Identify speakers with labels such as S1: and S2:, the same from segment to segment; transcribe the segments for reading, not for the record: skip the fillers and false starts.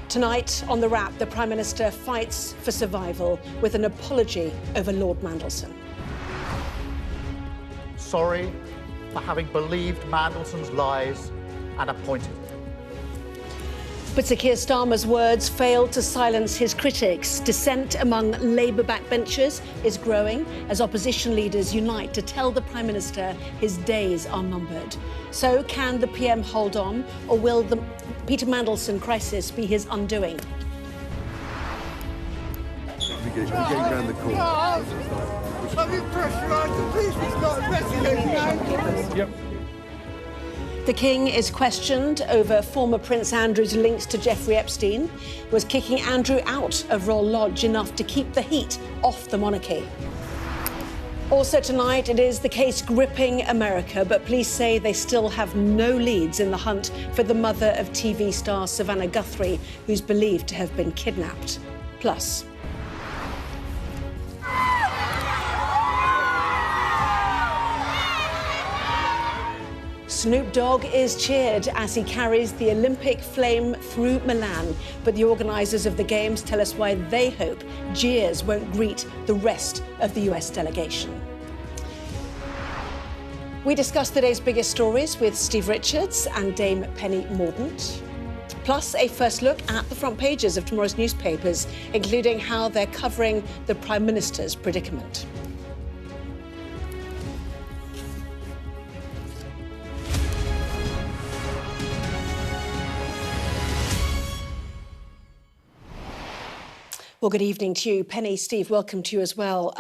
S1: Tonight, on The Wrap, the Prime Minister fights for survival with an apology over Lord Mandelson.
S2: Sorry for having believed Mandelson's lies and appointed him.
S1: But Sir Keir Starmer's words failed to silence his critics. Dissent among Labour backbenchers is growing as opposition leaders unite to tell the Prime Minister his days are numbered. So can the PM hold on, or will the Peter Mandelson crisis be his undoing?
S3: We're getting round the corner.
S4: Have you pressurised the police to start investigating?
S3: Yep.
S1: The King is questioned over former Prince Andrew's links to Jeffrey Epstein. Was kicking Andrew out of Royal Lodge enough to keep the heat off the monarchy? Also tonight, it is the case gripping America, but police say they still have no leads in the hunt for the mother of TV star Savannah Guthrie, who's believed to have been kidnapped. Plus, Snoop Dogg is cheered as he carries the Olympic flame through Milan, but the organisers of the Games tell us why they hope jeers won't greet the rest of the US delegation. We discuss the day's biggest stories with Steve Richards and Dame Penny Mordaunt. Plus, a first look at the front pages of tomorrow's newspapers, including how they're covering the Prime Minister's predicament. Well, good evening to you. Penny, Steve, welcome to you as well.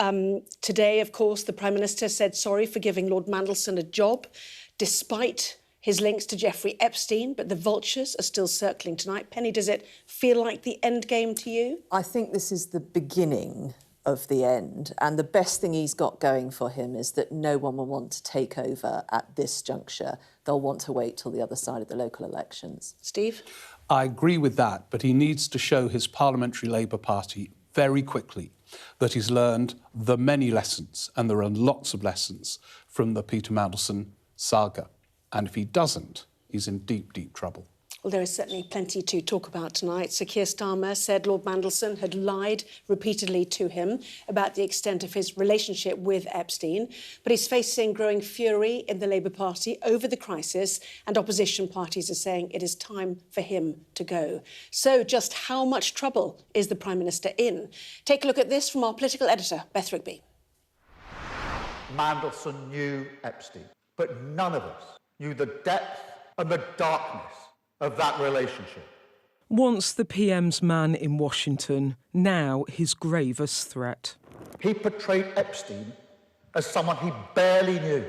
S1: Today, of course, the Prime Minister said sorry for giving Lord Mandelson a job, despite his links to Jeffrey Epstein, but the vultures are still circling tonight. Penny, does it feel like the end game to you?
S5: I think this is the beginning of the end, and the best thing he's got going for him is that no one will want to take over at this juncture. They'll want to wait till the other side of the local elections.
S1: Steve?
S6: I agree with that, but he needs to show his Parliamentary Labour Party very quickly that he's learned the many lessons, and there are lots of lessons, from the Peter Mandelson saga. And if he doesn't, he's in deep, deep trouble.
S1: Well, there is certainly plenty to talk about tonight. Sir Keir Starmer said Lord Mandelson had lied repeatedly to him about the extent of his relationship with Epstein, but he's facing growing fury in the Labour Party over the crisis, and opposition parties are saying it is time for him to go. So just how much trouble is the Prime Minister in? Take a look at this from our political editor, Beth Rigby.
S2: Mandelson knew Epstein, but none of us knew the depth and the darkness of that relationship.
S7: Once the PM's man in Washington, now his gravest threat.
S2: He portrayed Epstein as someone he barely knew.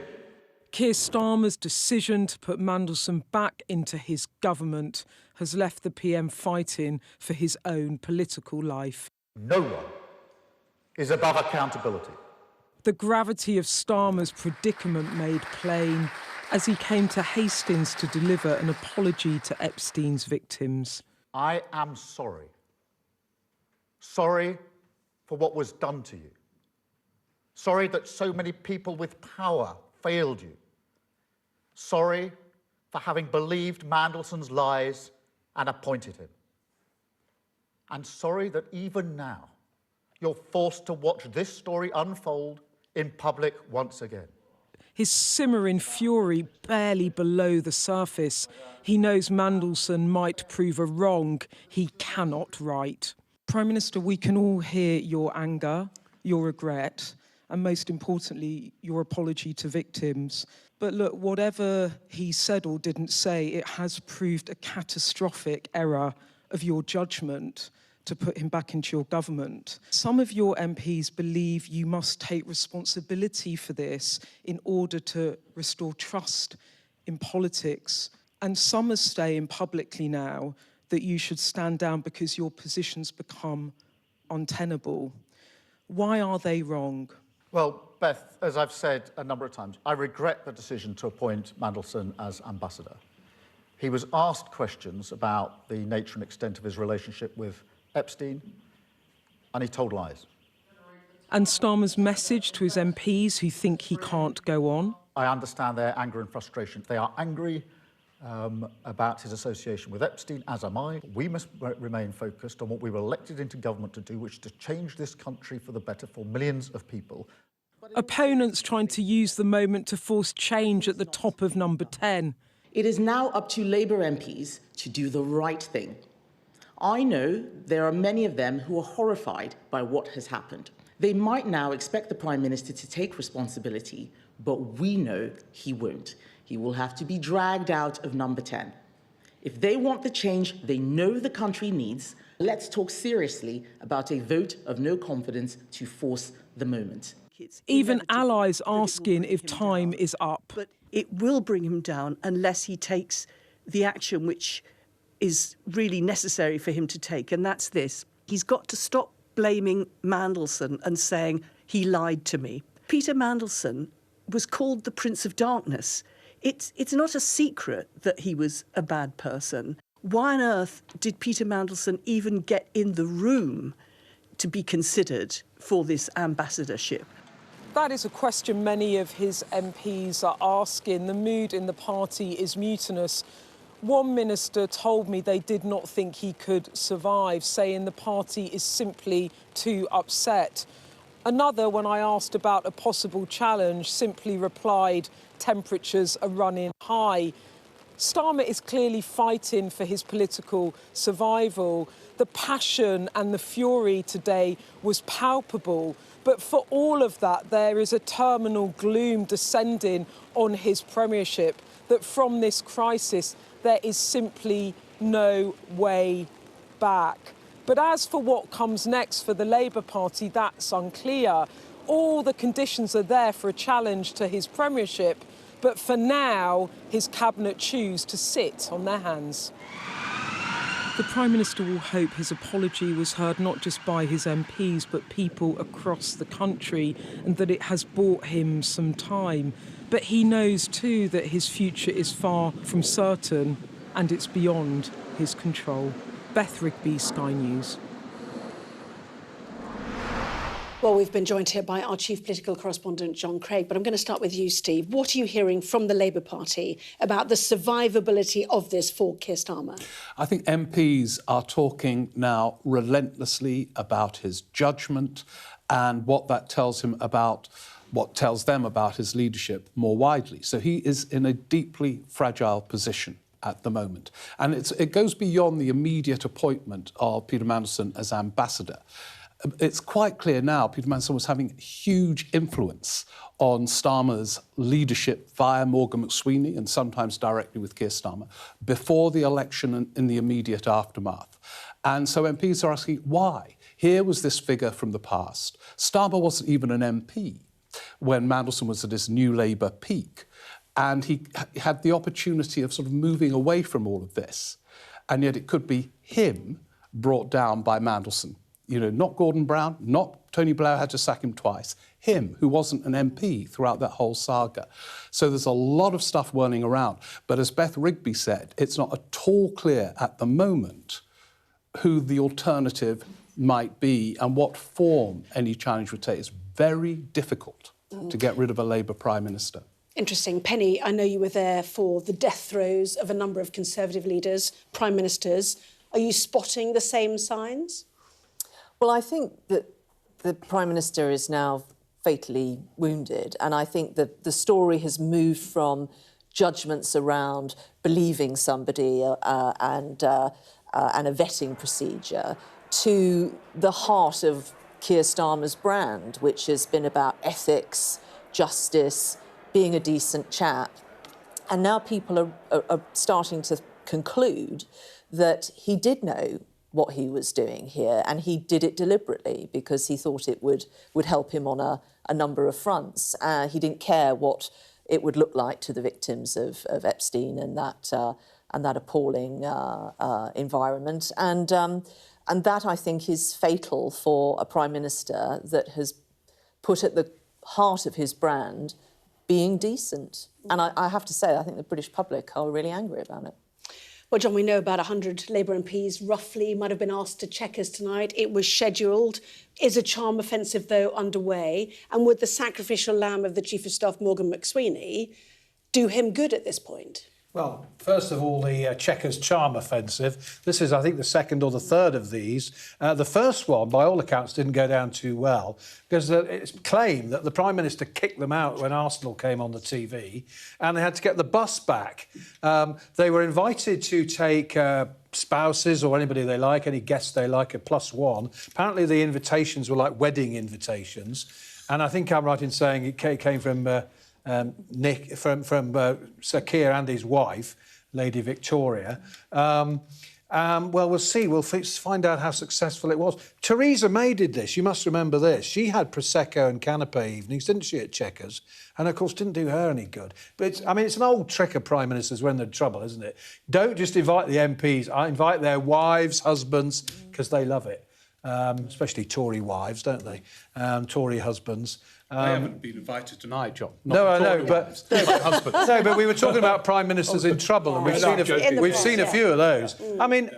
S7: Keir Starmer's decision to put Mandelson back into his government has left the PM fighting for his own political life.
S2: No one is above accountability.
S7: The gravity of Starmer's predicament made plain as he came to Hastings to deliver an apology to Epstein's victims.
S2: I am sorry. Sorry for what was done to you. Sorry that so many people with power failed you. Sorry for having believed Mandelson's lies and appointed him. And sorry that even now you're forced to watch this story unfold in public once again.
S7: His simmering fury barely below the surface. He knows Mandelson might prove a wrong he cannot right. Prime Minister, we can all hear your anger, your regret, and most importantly, your apology to victims. But look, whatever he said or didn't say, it has proved a catastrophic error of your judgment to put him back into your government. Some of your MPs believe you must take responsibility for this in order to restore trust in politics. And some are saying publicly now that you should stand down because your positions become untenable. Why are they wrong?
S2: Well, Beth, as I've said a number of times, I regret the decision to appoint Mandelson as ambassador. He was asked questions about the nature and extent of his relationship with Epstein, and he told lies.
S7: And Starmer's message to his MPs who think he can't go on?
S2: I understand their anger and frustration. They are angry about his association with Epstein, as am I. We must remain focused on what we were elected into government to do, which is to change this country for the better for millions of people.
S7: Opponents trying to use the moment to force change at the top of number 10.
S8: It is now up to Labour MPs to do the right thing. I know there are many of them who are horrified by what has happened. They might now expect the Prime Minister to take responsibility, but we know he won't. He will have to be dragged out of number 10. If they want the change they know the country needs, let's talk seriously about a vote of no confidence to force the moment.
S7: Even allies asking if time is up.
S9: But it will bring him down unless he takes the action which is really necessary for him to take, and that's this. He's got to stop blaming Mandelson and saying, he lied to me. Peter Mandelson was called the Prince of Darkness. It's not a secret that he was a bad person. Why on earth did Peter Mandelson even get in the room to be considered for this ambassadorship?
S7: That is a question many of his MPs are asking. The mood in the party is mutinous. One minister told me they did not think he could survive, saying the party is simply too upset. Another, when I asked about a possible challenge, simply replied, temperatures are running high. Starmer is clearly fighting for his political survival. The passion and the fury today was palpable. But for all of that, there is a terminal gloom descending on his premiership, that from this crisis, there is simply no way back. But as for what comes next for the Labour Party, that's unclear. All the conditions are there for a challenge to his premiership, but for now, his cabinet choose to sit on their hands. The Prime Minister will hope his apology was heard not just by his MPs, but people across the country, and that it has bought him some time. But he knows too that his future is far from certain, and it's beyond his control. Beth Rigby, Sky News.
S1: Well, we've been joined here by our chief political correspondent, John Craig, but I'm going to start with you, Steve. What are you hearing from the Labour Party about the survivability of this for Keir Starmer?
S6: I think MPs are talking now relentlessly about his judgment and what that tells him about what tells them about his leadership more widely. So he is in a deeply fragile position at the moment. And it goes beyond the immediate appointment of Peter Mandelson as ambassador. It's quite clear now Peter Mandelson was having huge influence on Starmer's leadership via Morgan McSweeney and sometimes directly with Keir Starmer before the election and in the immediate aftermath. And so MPs are asking why. Here was this figure from the past. Starmer wasn't even an MP when Mandelson was at his New Labour peak. And he had the opportunity of sort of moving away from all of this. And yet it could be him brought down by Mandelson. You know, not Gordon Brown, not Tony Blair had to sack him twice. Him, who wasn't an MP throughout that whole saga. So there's a lot of stuff whirling around. But as Beth Rigby said, it's not at all clear at the moment who the alternative might be and what form any challenge would take. It's very difficult to get rid of a Labour Prime Minister.
S1: Interesting. Penny, I know you were there for the death throes of a number of Conservative leaders, Prime Ministers. Are you spotting the same signs?
S5: Well, I think that the Prime Minister is now fatally wounded, and I think that the story has moved from judgments around believing somebody and a vetting procedure to the heart of Keir Starmer's brand, which has been about ethics, justice, being a decent chap. And now people are starting to conclude that he did know what he was doing here, and he did it deliberately because he thought it would help him on a number of fronts. He didn't care what it would look like to the victims of Epstein and that appalling environment. And that, I think, is fatal for a Prime Minister that has put at the heart of his brand being decent. And I have to say, I think the British public are really angry about it.
S1: Well, John, we know about 100 Labour MPs roughly might have been asked to Chequers tonight. It was scheduled. Is a charm offensive, though, underway? And would the sacrificial lamb of the Chief of Staff, Morgan McSweeney, do him good at this point?
S10: Well, first of all, the Chequers charm offensive. This is, I think, the second or the third of these. The first one, by all accounts, didn't go down too well because it's claimed that the Prime Minister kicked them out when Arsenal came on the TV and they had to get the bus back. They were invited to take spouses or anybody they like, any guests they like, a +1. Apparently, the invitations were like wedding invitations. And I think I'm right in saying it came from... Nick, from Sir Keir and his wife, Lady Victoria. Well, we'll see. We'll find out how successful it was. Theresa May did this. You must remember this. She had Prosecco and canapé evenings, didn't she, at Chequers? And, of course, didn't do her any good. But, it's an old trick of Prime Ministers when they're in trouble, isn't it? Don't just invite the MPs. I invite their wives, husbands, because they love it. Especially Tory wives, don't they? Tory husbands.
S6: They haven't been invited tonight, John.
S10: No, I know, but no, but we were talking about prime ministers in trouble, and we've seen a few of those. I mean,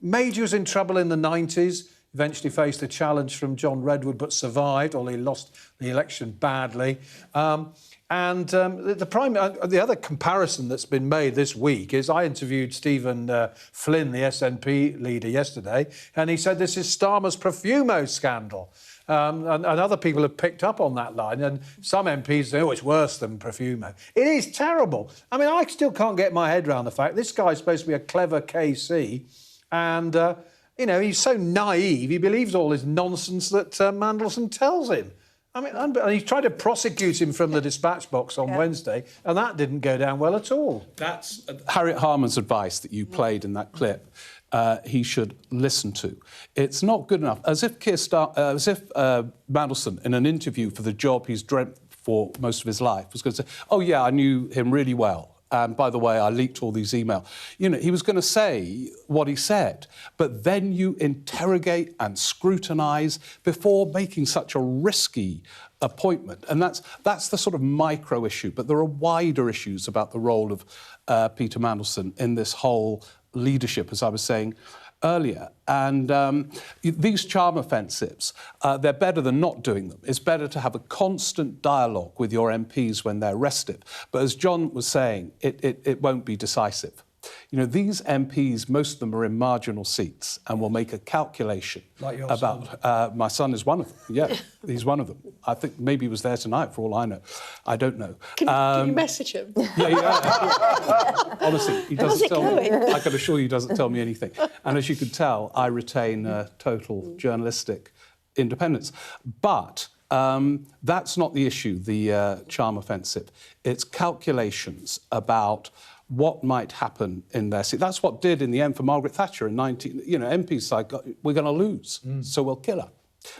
S10: Major was in trouble in the 90s. Eventually faced a challenge from John Redwood, but survived, although he lost the election badly. The other comparison that's been made this week is I interviewed Stephen Flynn, the SNP leader, yesterday, and he said this is Starmer's Profumo scandal. And other people have picked up on that line, and some MPs say, oh, it's worse than Profumo. It is terrible. I mean, I still can't get my head around the fact this guy's supposed to be a clever KC, and, he's so naive, he believes all this nonsense that Mandelson tells him. I mean, and he tried to prosecute him from the dispatch box on Wednesday, and that didn't go down well at all.
S6: That's Harriet Harman's advice that you played in that clip. He should listen to. It's not good enough. As if Mandelson, in an interview for the job he's dreamt for most of his life, was going to say, oh, yeah, I knew him really well. And by the way, I leaked all these emails. He was going to say what he said, but then you interrogate and scrutinise before making such a risky appointment. And that's the sort of micro issue. But there are wider issues about the role of Peter Mandelson in this whole leadership, as I was saying earlier. And these charm offensives, they're better than not doing them. It's better to have a constant dialogue with your MPs when they're restive. But as John was saying, it won't be decisive. These MPs, most of them are in marginal seats and will make a calculation
S10: like your
S6: about... my son is one of them, yeah, he's one of them. I think maybe he was there tonight, for all I know. I don't know.
S1: Can you message him?
S6: Yeah. Honestly, he doesn't tell me. I can assure you he doesn't tell me anything. And as you can tell, I retain total journalistic independence. But... that's not the issue, the charm offensive. It's calculations about what might happen in their seat. That's what did in the end for Margaret Thatcher in MPs said, we're going to lose, so we'll kill her,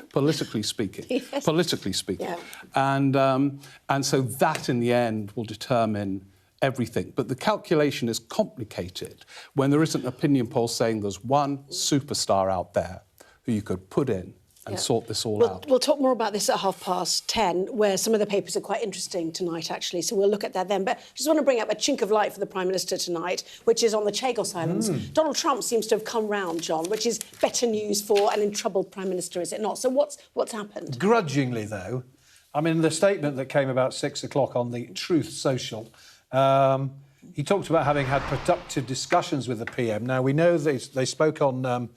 S6: politically speaking.
S1: Yes.
S6: Politically speaking.
S1: Yeah.
S6: And so that in the end will determine everything. But the calculation is complicated when there isn't an opinion poll saying there's one superstar out there who you could put in and sort this all out.
S1: We'll talk more about this at 10:30, where some of the papers are quite interesting tonight, actually, so we'll look at that then. But I just want to bring up a chink of light for the Prime Minister tonight, which is on the Chagos Islands. Donald Trump seems to have come round, John, which is better news for an in-troubled Prime Minister, is it not? So what's happened?
S10: Grudgingly, though, I mean, the statement that came about 6 o'clock on the Truth Social, he talked about having had productive discussions with the PM. Now, we know they spoke on...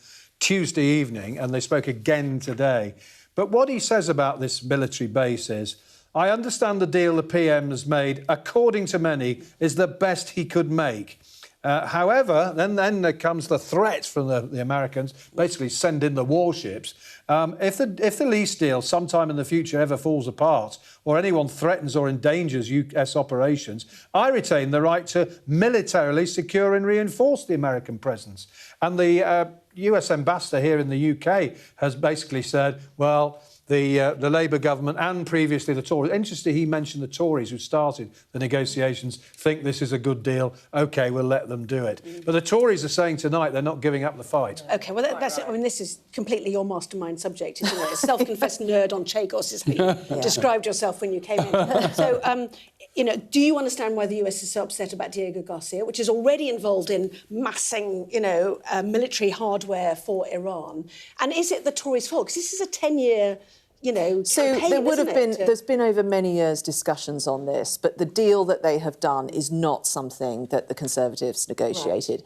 S10: Tuesday evening, and they spoke again today. But what he says about this military base is, I understand the deal the PM has made, according to many, is the best he could make. However, then there comes the threat from the Americans, basically send in the warships. If the lease deal sometime in the future ever falls apart, or anyone threatens or endangers US operations, I retain the right to militarily secure and reinforce the American presence. And the US ambassador here in the UK has basically said, well, the Labour government and previously the Tories, interesting he mentioned the Tories who started the negotiations, think this is a good deal, OK, we'll let them do it. But the Tories are saying tonight they're not giving up the fight.
S1: OK, well, that's it. I mean, this is completely your mastermind subject, isn't it? A self-confessed nerd on Chagos is how you described yourself when you came in. So, do you understand why the US is so upset about Diego Garcia, which is already involved in massing, military hardware for Iran? And is it the Tories' fault? Because this is a 10-year you know,
S5: So
S1: campaign,
S5: there would have been,
S1: isn't it?
S5: there's been over many years discussions on this, but the deal that they have done is not something that the Conservatives negotiated.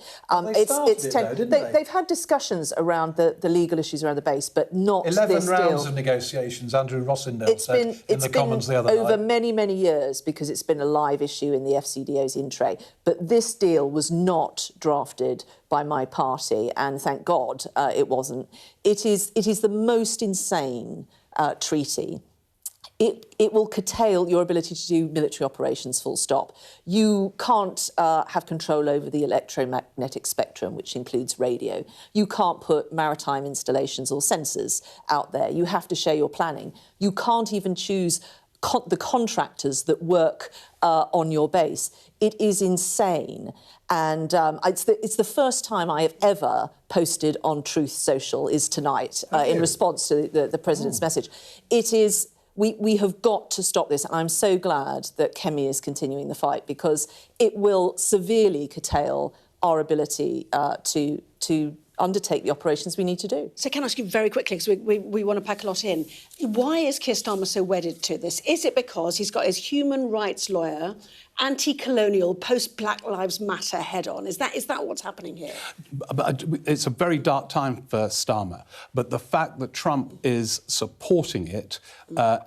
S10: They started it though, didn't they?
S5: They've had discussions around the legal issues around the base, but not
S10: 11
S5: this
S10: rounds
S5: deal.
S10: of negotiations, Andrew Rossendale said in the Commons the other
S5: over
S10: night.
S5: many, many years, because it's been a live issue in the FCDO's in-tray. But this deal was not drafted by my party, and thank God it wasn't. It is the most insane treaty. It will curtail your ability to do military operations, full stop. You can't have control over the electromagnetic spectrum, which includes radio. You can't put maritime installations or sensors out there. You have to share your planning. You can't even choose the contractors that work on your base. It is insane. And it's the first time I have ever posted on Truth Social is tonight in response to the President's message. It is... We have got to stop this, and I'm so glad that Kemi is continuing the fight, because it will severely curtail our ability to undertake the operations we need to do.
S1: So can I ask you very quickly, because we want to pack a lot in, why is Keir Starmer so wedded to this? Is it because he's got his human rights lawyer, anti-colonial, post-Black Lives Matter head-on? Is that what's happening here?
S6: It's a very dark time for Starmer, but the fact that Trump is supporting it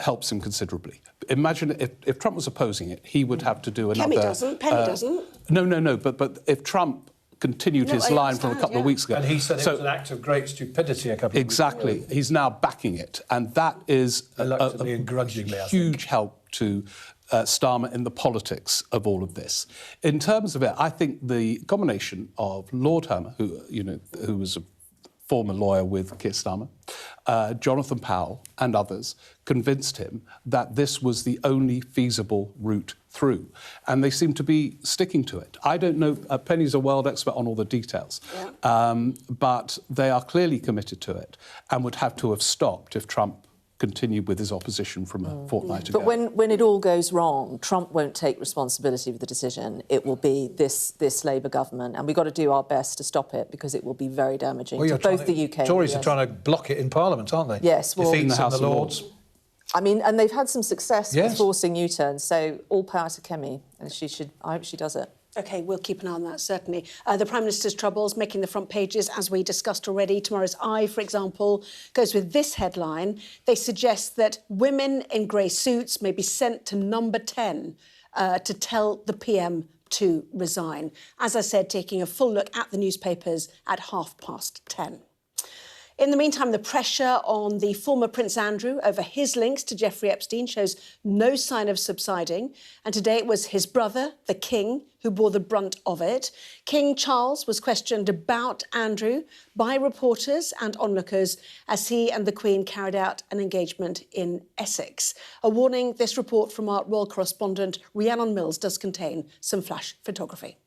S6: helps him considerably. Imagine if Trump was opposing it, he would have to do another...
S1: Kemi doesn't, Penny doesn't.
S6: No, but if Trump continued his line from a couple of weeks ago...
S10: And he said it was an act of great stupidity a couple of weeks ago.
S6: Exactly. He's now backing it, and that is
S10: reluctantly and grudgingly,
S6: huge help to Starmer in the politics of all of this. In terms of it, I think the combination of Lord Hermer, who was a former lawyer with Keir Starmer, Jonathan Powell and others convinced him that this was the only feasible route through. And they seem to be sticking to it. I don't know, Penny's a world expert on all the details, but they are clearly committed to it and would have to have stopped if Trump continued with his opposition from a fortnight ago.
S5: But when it all goes wrong, Trump won't take responsibility for the decision. It will be this Labour government, and we've got to do our best to stop it, because it will be very damaging to both the UK and
S10: Tories
S5: the US.
S10: are trying to block it in Parliament, aren't they?
S5: Yes, well...
S10: Defeats in the Lords.
S5: I mean, and they've had some success with forcing U-turns, so all power to Kemi, and I hope she does it.
S1: OK, we'll keep an eye on that, certainly. The Prime Minister's troubles making the front pages, as we discussed already. Tomorrow's Eye, for example, goes with this headline. They suggest that women in grey suits may be sent to number 10 to tell the PM to resign. As I said, taking a full look at the newspapers at 10:30. In the meantime, the pressure on the former Prince Andrew over his links to Jeffrey Epstein shows no sign of subsiding. And today it was his brother, the King, who bore the brunt of it. King Charles was questioned about Andrew by reporters and onlookers as he and the Queen carried out an engagement in Essex. A warning, this report from our royal correspondent Rhiannon Mills does contain some flash photography.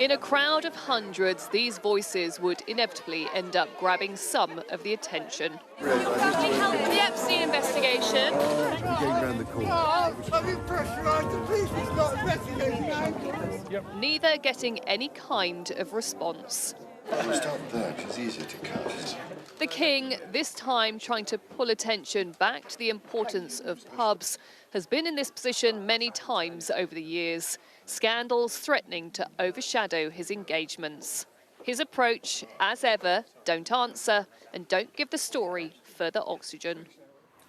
S11: In a crowd of hundreds, these voices would inevitably end up grabbing some of the attention. The Epstein investigation.
S3: Going round the corner.
S4: I've been pressurised. The police is not investigating.
S11: Neither getting any kind of response.
S3: Start there, 'cause it's easier to cut.
S11: The King, this time trying to pull attention back to the importance of pubs, has been in this position many times over the years. Scandals threatening to overshadow his engagements. His approach, as ever, don't answer and don't give the story further oxygen.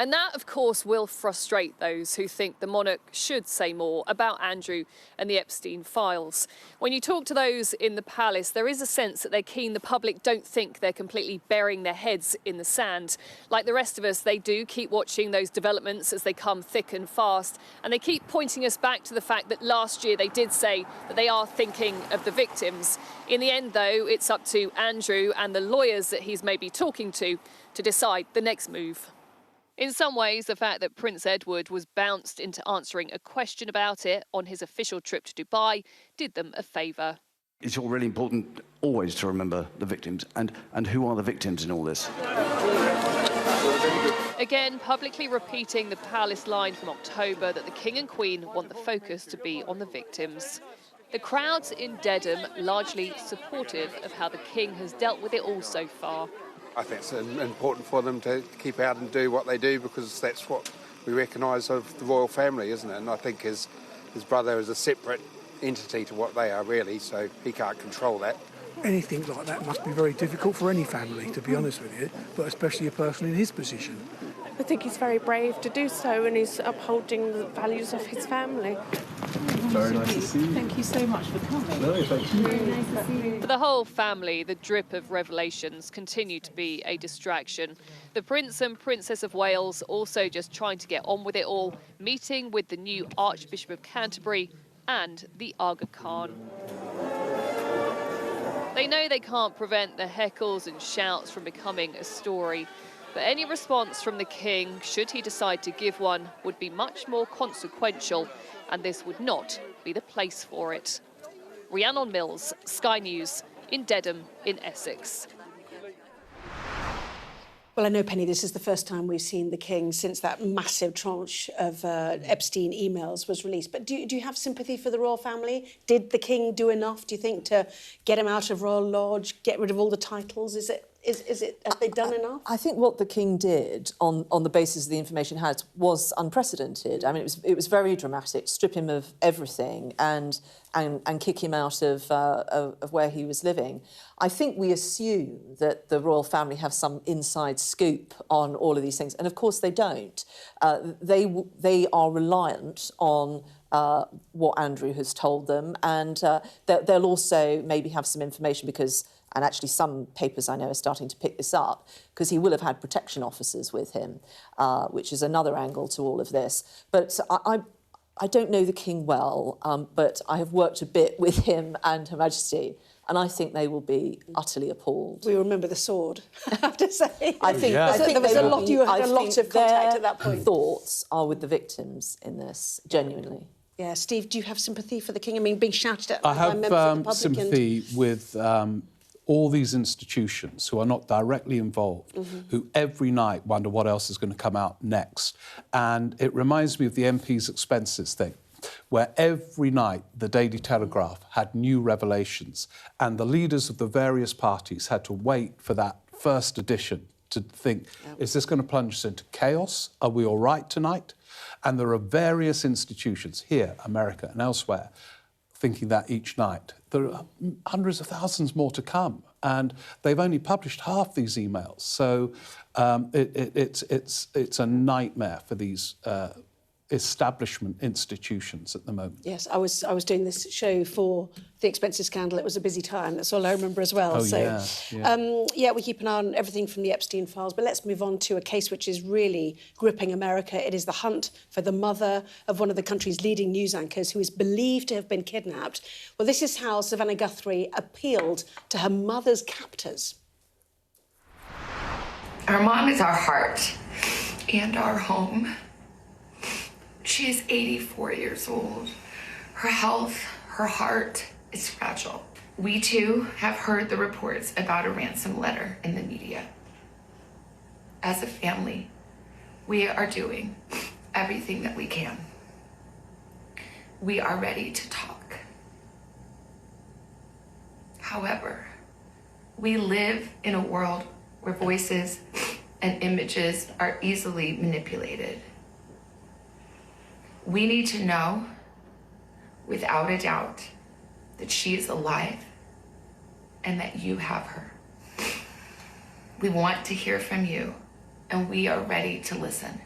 S11: And that, of course, will frustrate those who think the monarch should say more about Andrew and the Epstein files. When you talk to those in the palace, there is a sense that they're keen the public don't think they're completely burying their heads in the sand. Like the rest of us, they do keep watching those developments as they come thick and fast. And they keep pointing us back to the fact that last year they did say that they are thinking of the victims. In the end, though, it's up to Andrew and the lawyers that he's maybe talking to decide the next move. In some ways, the fact that Prince Edward was bounced into answering a question about it on his official trip to Dubai did them a favour.
S12: It's all really important always to remember the victims and who are the victims in all this.
S11: Again, publicly repeating the palace line from October that the King and Queen want the focus to be on the victims. The crowds in Dedham largely supportive of how the King has dealt with it all so far.
S13: I think it's important for them to keep out and do what they do, because that's what we recognise of the royal family, isn't it? And I think his brother is a separate entity to what they are, really, so he can't control that.
S14: Anything like that must be very difficult for any family, to be honest with you, but especially a person in his position.
S15: I think he's very brave to do so, and he's upholding the values of his family.
S16: Very nice to see you.
S5: Thank you so much for coming.
S16: No, thank you.
S15: Very nice to see you.
S11: For the whole family, the drip of revelations continue to be a distraction. The Prince and Princess of Wales also just trying to get on with it all, meeting with the new Archbishop of Canterbury and the Aga Khan. They know they can't prevent the heckles and shouts from becoming a story, but any response from the king, should he decide to give one, would be much more consequential, and this would not be the place for it. Rhiannon Mills, Sky News, in Dedham in Essex.
S1: Well, I know, Penny, this is the first time we've seen the king since that massive tranche of Epstein emails was released. But do you have sympathy for the royal family? Did the king do enough, do you think, to get him out of Royal Lodge, get rid of all the titles? Have they done enough?
S5: I think what the king did on the basis of the information he had was unprecedented. I mean, it was very dramatic. Strip him of everything and kick him out of where he was living. I think we assume that the royal family have some inside scoop on all of these things, and of course they don't. They are reliant on what Andrew has told them, and they'll also maybe have some information because. And actually some papers I know are starting to pick this up because he will have had protection officers with him, which is another angle to all of this. But I don't know the king well, but I have worked a bit with him and Her Majesty, and I think they will be utterly appalled.
S1: We remember the sword, I have to say.
S5: I think
S1: there was a lot. You had a lot of contact at that point.
S5: Thoughts are with the victims in this, genuinely.
S1: Yeah, Steve, do you have sympathy for the king? I mean, being shouted at
S6: I
S1: by members of the
S6: have
S1: public
S6: sympathy with all these institutions who are not directly involved, who every night wonder what else is going to come out next. And it reminds me of the MP's expenses thing, where every night the Daily Telegraph had new revelations and the leaders of the various parties had to wait for that first edition to think, is this going to plunge us into chaos? Are we all right tonight? And there are various institutions here, America and elsewhere, thinking that each night. There are hundreds of thousands more to come, and they've only published half these emails. So it's a nightmare for these establishment institutions at the moment.
S1: Yes, I was doing this show for the expenses scandal. It was a busy time. That's all I remember as well.
S6: Oh,
S1: so,
S6: yeah.
S1: We keep an eye on everything from the Epstein files. But let's move on to a case which is really gripping America. It is the hunt for the mother of one of the country's leading news anchors who is believed to have been kidnapped. Well, this is how Savannah Guthrie appealed to her mother's captors.
S17: Our mom is our heart and our home. She is 84 years old. Her health, her heart is fragile. We too have heard the reports about a ransom letter in the media. As a family, we are doing everything that we can. We are ready to talk. However, we live in a world where voices and images are easily manipulated. We need to know, without a doubt, that she is alive and that you have her. We want to hear from you, and we are ready to listen.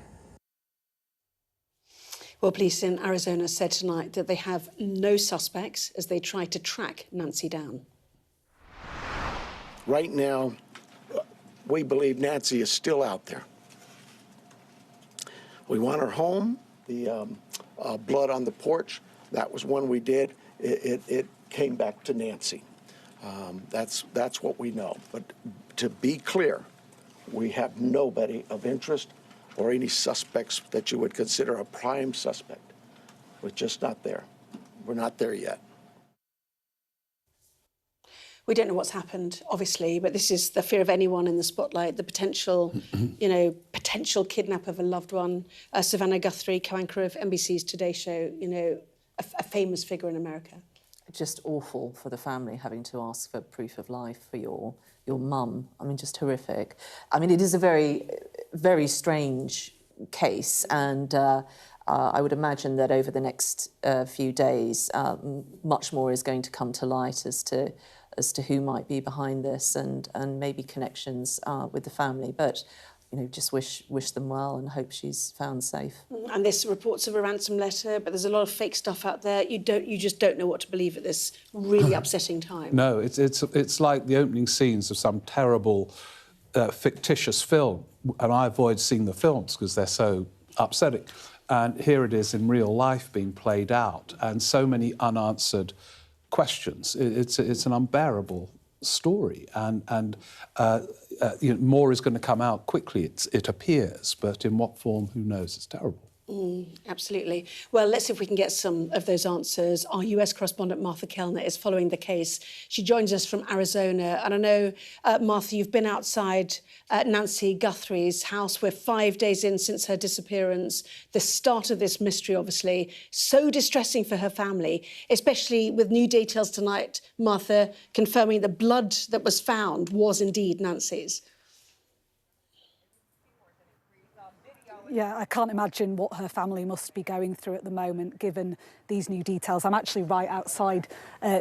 S1: Well, police in Arizona said tonight that they have no suspects as they try to track Nancy down.
S18: Right now, we believe Nancy is still out there. We want her home. The blood on the porch, that was one we did. It came back to Nancy. That's what we know. But to be clear, we have nobody of interest or any suspects that you would consider a prime suspect. We're just not there. We're not there yet.
S1: We don't know what's happened, obviously, but this is the fear of anyone in the spotlight, the potential, potential kidnap of a loved one. Savannah Guthrie, co-anchor of NBC's Today Show, a famous figure in America.
S5: just awful for the family having to ask for proof of life for your mum. I mean, just horrific. I mean, it is a very, very strange case, and I would imagine that over the next few days, much more is going to come to light as to who might be behind this, and maybe connections with the family. But you know, just wish them well and hope she's found safe.
S1: And there's reports of a ransom letter, but there's a lot of fake stuff out there. You just don't know what to believe at this really upsetting time.
S6: No, it's like the opening scenes of some terrible fictitious film, and I avoid seeing the films because they're so upsetting. And here it is in real life being played out, and so many unanswered questions. It's an unbearable story, and you know, more is going to come out quickly, it appears, but in what form, who knows? It's terrible.
S1: Absolutely. Well, let's see if we can get some of those answers. Our US correspondent, Martha Kellner, is following the case. She joins us from Arizona. And I know, Martha, you've been outside Nancy Guthrie's house. We're 5 days in since her disappearance. The start of this mystery, obviously, so distressing for her family, especially with new details tonight, Martha, confirming the blood that was found was indeed Nancy's.
S19: Yeah, I can't imagine what her family must be going through at the moment, given these new details. I'm actually right outside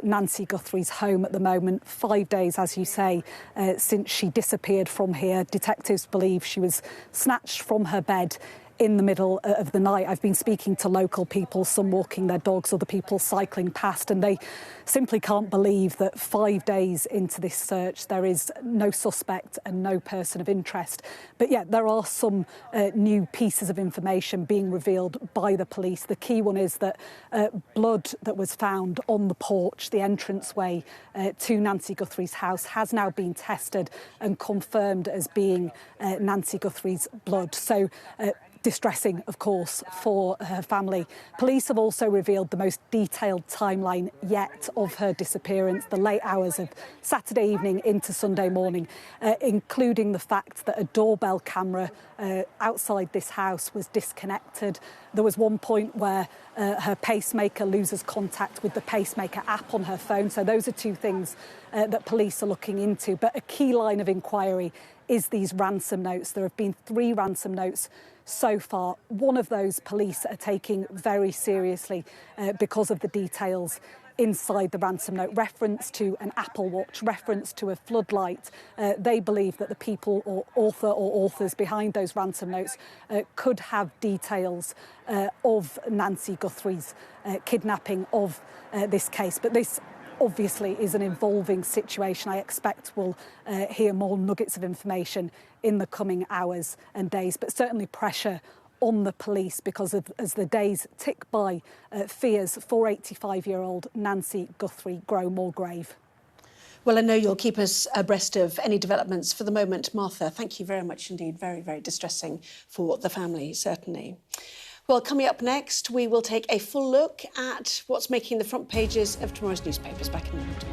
S19: Nancy Guthrie's home at the moment. 5 days, as you say, since she disappeared from here. Detectives believe she was snatched from her bed in the middle of the night. I've been speaking to local people, some walking their dogs, other people cycling past, and they simply can't believe that 5 days into this search there is no suspect and no person of interest. But yet there are some new pieces of information being revealed by the police. The key one is that blood that was found on the porch, the entranceway to Nancy Guthrie's house, has now been tested and confirmed as being Nancy Guthrie's blood. So distressing, of course, for her family. Police have also revealed the most detailed timeline yet of her disappearance, the late hours of Saturday evening into Sunday morning, including the fact that a doorbell camera outside this house was disconnected. There was one point where her pacemaker loses contact with the pacemaker app on her phone. So those are two things that police are looking into. But a key line of inquiry is these ransom notes. There have been 3 ransom notes so far. One of those police are taking very seriously because of the details inside the ransom note. Reference to an Apple Watch, reference to a floodlight. They believe that the people or author or authors behind those ransom notes could have details of Nancy Guthrie's kidnapping of this case. But this obviously is an evolving situation. I expect we'll hear more nuggets of information in the coming hours and days, but certainly pressure on the police because as the days tick by, fears for 85-year-old Nancy Guthrie grow more grave.
S1: Well, I know you'll keep us abreast of any developments. For the moment, Martha, thank you very much indeed. Very, very distressing for the family, certainly. Well, coming up next, we will take a full look at what's making the front pages of tomorrow's newspapers. Back in a moment.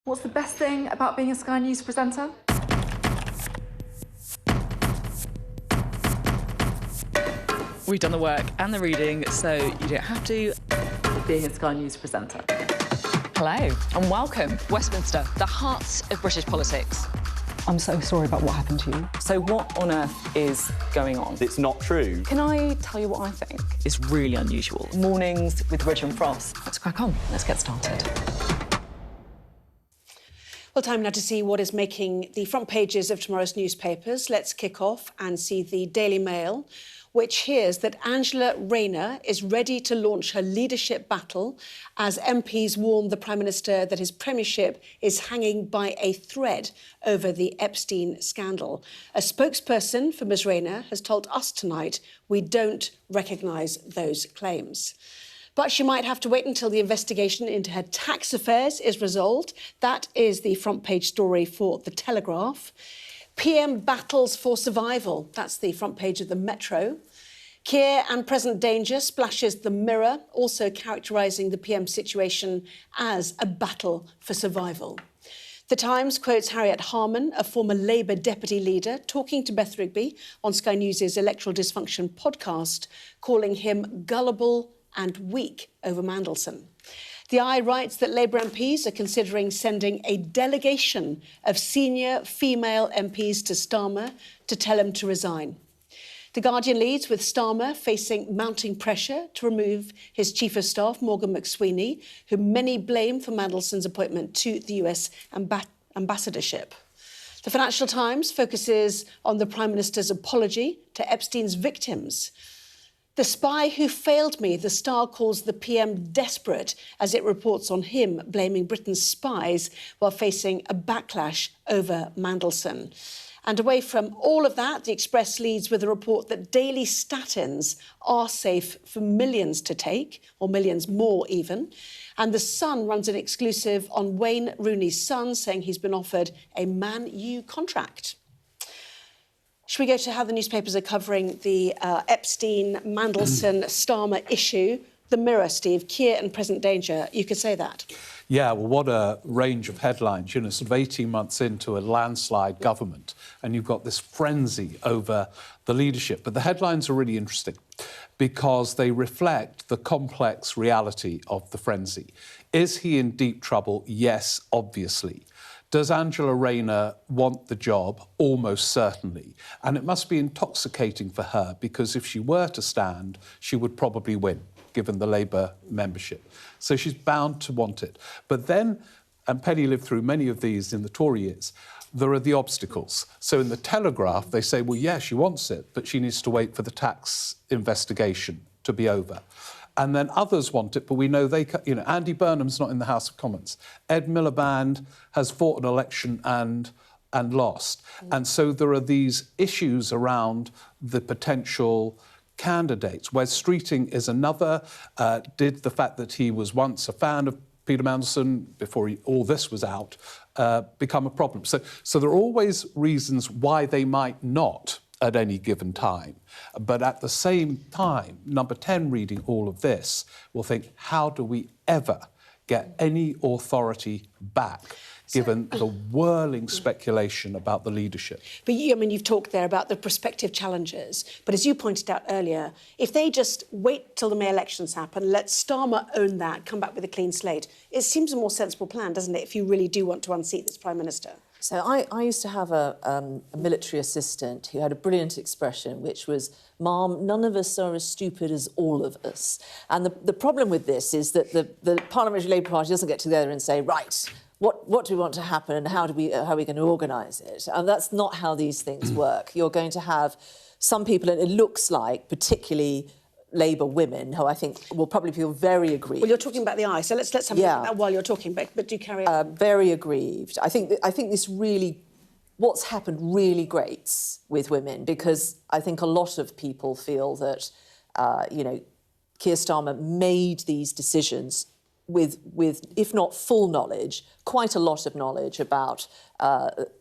S20: What's the best thing about being a Sky News presenter?
S21: We've done the work and the reading, so you don't have to.
S20: Being a Sky News presenter.
S21: Hello and welcome. Westminster, the heart of British politics.
S22: I'm so sorry about what happened to you.
S21: So what on earth is going on?
S23: It's not true.
S21: Can I tell you what I think? It's really unusual. Mornings with Richard and Frost. Let's crack on. Let's get started.
S1: Well, time now to see what is making the front pages of tomorrow's newspapers. Let's kick off and see the Daily Mail, which hears that Angela Rayner is ready to launch her leadership battle as MPs warn the Prime Minister that his premiership is hanging by a thread over the Epstein scandal. A spokesperson for Ms Rayner has told us tonight we don't recognise those claims. But she might have to wait until the investigation into her tax affairs is resolved. That is the front page story for The Telegraph. PM battles for survival. That's the front page of the Metro. Keir and present danger splashes the Mirror, also characterising the PM situation as a battle for survival. The Times quotes Harriet Harman, a former Labour deputy leader, talking to Beth Rigby on Sky News' Electoral Dysfunction podcast, calling him gullible and weak over Mandelson. The Eye writes that Labour MPs are considering sending a delegation of senior female MPs to Starmer to tell him to resign. The Guardian leads with Starmer facing mounting pressure to remove his Chief of Staff, Morgan McSweeney, who many blame for Mandelson's appointment to the US ambassadorship. The Financial Times focuses on the Prime Minister's apology to Epstein's victims. The spy who failed me, the Star calls the PM desperate as it reports on him blaming Britain's spies while facing a backlash over Mandelson. And away from all of that, the Express leads with a report that daily statins are safe for millions to take, or millions more even. And The Sun runs an exclusive on Wayne Rooney's son, saying he's been offered a Man U contract. Should we go to how the newspapers are covering the Epstein, Mandelson, Starmer issue? The Mirror, Steve, Keir and present danger. You could say that.
S6: Yeah, well, what a range of headlines, you know, sort of 18 months into a landslide government, and you've got this frenzy over the leadership. But the headlines are really interesting because they reflect the complex reality of the frenzy. Is he in deep trouble? Yes, obviously. Does Angela Rayner want the job? Almost certainly. And it must be intoxicating for her because if she were to stand, she would probably win, given the Labour membership. So she's bound to want it. But then, and Penny lived through many of these in the Tory years, there are the obstacles. So in The Telegraph, they say, well, yeah, she wants it, but she needs to wait for the tax investigation to be over. And then others want it, but we know they, you know, Andy Burnham's not in the House of Commons. Ed Miliband has fought an election and lost. And so there are these issues around the potential candidates. Wes Streeting is another. Did the fact that he was once a fan of Peter Mandelson before all this was out become a problem? So there are always reasons why they might not at any given time. But at the same time, Number 10 reading all of this will think, how do we ever get any authority back, given the whirling speculation about the leadership?
S1: But you've talked there about the prospective challenges. But as you pointed out earlier, if they just wait till the May elections happen, let Starmer own that, come back with a clean slate, it seems a more sensible plan, doesn't it, if you really do want to unseat this Prime Minister?
S5: So I used to have a military assistant who had a brilliant expression, which was, "Ma'am, none of us are as stupid as all of us." And the problem with this is that the Parliamentary Labour Party doesn't get together and say, right, what do we want to happen and how are we going to organise it? And that's not how these things work. You're going to have some people, and it looks like, particularly Labour women, who I think will probably feel very aggrieved.
S1: Well, you're talking about the Eye, so let's have a look at that while you're talking, but do carry on.
S5: Very aggrieved. I think this really, what's happened really grates with women, because I think a lot of people feel that, Keir Starmer made these decisions with, if not full knowledge, quite a lot of knowledge about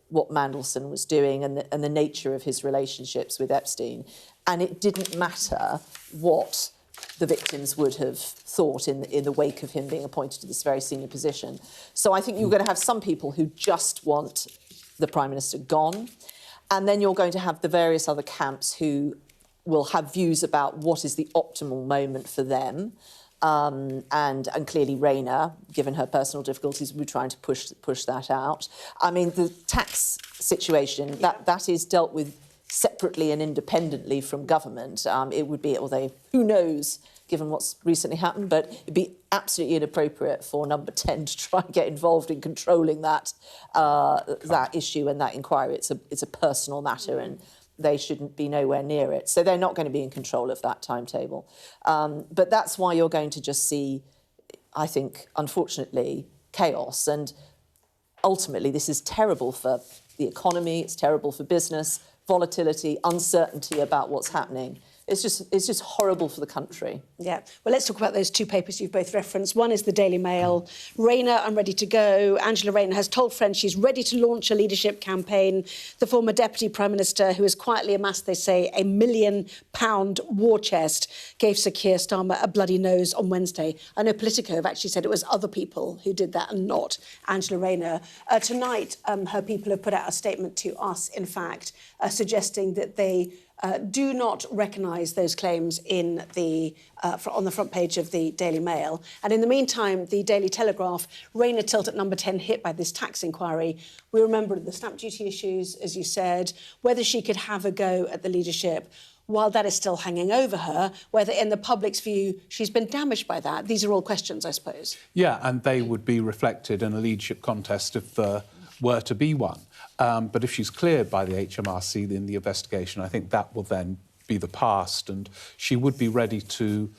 S5: what Mandelson was doing and the nature of his relationships with Epstein. And it didn't matter what the victims would have thought in the wake of him being appointed to this very senior position. So I think you're going to have some people who just want the Prime Minister gone, and then you're going to have the various other camps who will have views about what is the optimal moment for them. And clearly Rayner, given her personal difficulties, will be trying to push that out. I mean, the tax situation, that is dealt with separately and independently from government. It would be, although who knows, given what's recently happened, but it'd be absolutely inappropriate for Number 10 to try and get involved in controlling that issue and that inquiry. It's a personal matter, and they shouldn't be nowhere near it. So they're not going to be in control of that timetable. But that's why you're going to just see, I think, unfortunately, chaos. And ultimately, this is terrible for the economy, it's terrible for business, volatility, uncertainty about what's happening. It's just horrible for the country.
S1: Yeah. Well, let's talk about those two papers you've both referenced. One is the Daily Mail. Rayner, I'm ready to go. Angela Rayner has told friends she's ready to launch a leadership campaign. The former Deputy Prime Minister, who has quietly amassed, they say, £1 million war chest, gave Sir Keir Starmer a bloody nose on Wednesday. I know Politico have actually said it was other people who did that and not Angela Rayner. Tonight, her people have put out a statement to us, in fact, suggesting that they do not recognise those claims in on the front page of the Daily Mail. And in the meantime, the Daily Telegraph, Rayner tilt at Number 10 hit by this tax inquiry. We remember the stamp duty issues, as you said, whether she could have a go at the leadership while that is still hanging over her, whether in the public's view she's been damaged by that. These are all questions, I suppose.
S6: Yeah, and they would be reflected in a leadership contest if there were to be one. But if she's cleared by the HMRC in the investigation, I think that will then be the past, and she would be ready to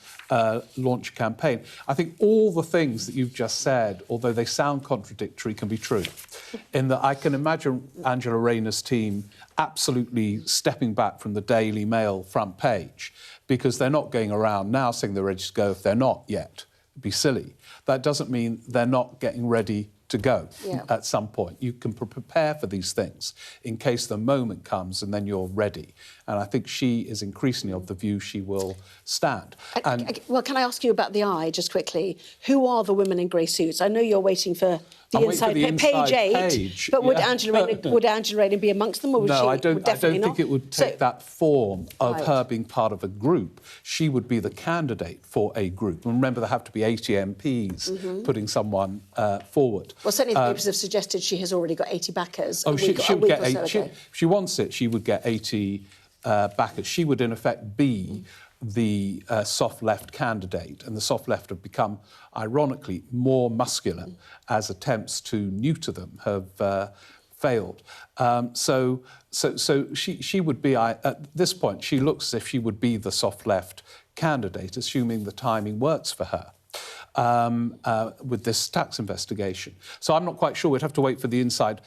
S6: launch a campaign. I think all the things that you've just said, although they sound contradictory, can be true. In that I can imagine Angela Rayner's team absolutely stepping back from the Daily Mail front page, because they're not going around now saying they're ready to go if they're not yet. It'd be silly. That doesn't mean they're not getting ready to go at some point. You can prepare for these things in case the moment comes and then you're ready. And I think she is increasingly of the view she will stand.
S1: Well, can I ask you about the Eye, just quickly? Who are the women in grey suits? I know you're waiting for the inside page 8, but would Angela Rayner be amongst them, or would
S6: no,
S1: she?
S6: I don't think it would take that form of her being part of a group. She would be the candidate for a group. And remember, there have to be 80 MPs putting someone forward.
S1: Well, certainly the papers have suggested she has already got 80 backers.
S6: Oh, she would get 80. If she wants it, she would get 80 backers. She would, in effect, be the soft left candidate, and the soft left have become, ironically, more muscular as attempts to neuter them have failed. So she would be, at this point, she looks as if she would be the soft left candidate, assuming the timing works for her. With this tax investigation. So I'm not quite sure. We'd have to wait for the inside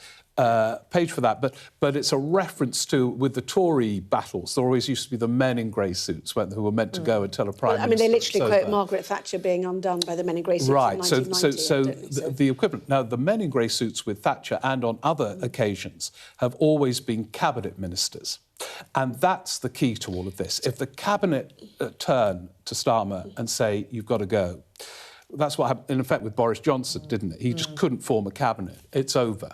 S6: page for that. But it's a reference to, with the Tory battles, there always used to be the men in grey suits who were meant to go and tell a Prime Minister.
S1: I mean, they literally quote Margaret Thatcher being undone by the men in grey suits in 1990.
S6: So the equivalent. Now, the men in grey suits with Thatcher and on other occasions have always been cabinet ministers. And that's the key to all of this. If the cabinet turn to Starmer and say, you've got to go, that's what happened, in effect, with Boris Johnson, didn't it? He just couldn't form a cabinet. It's over.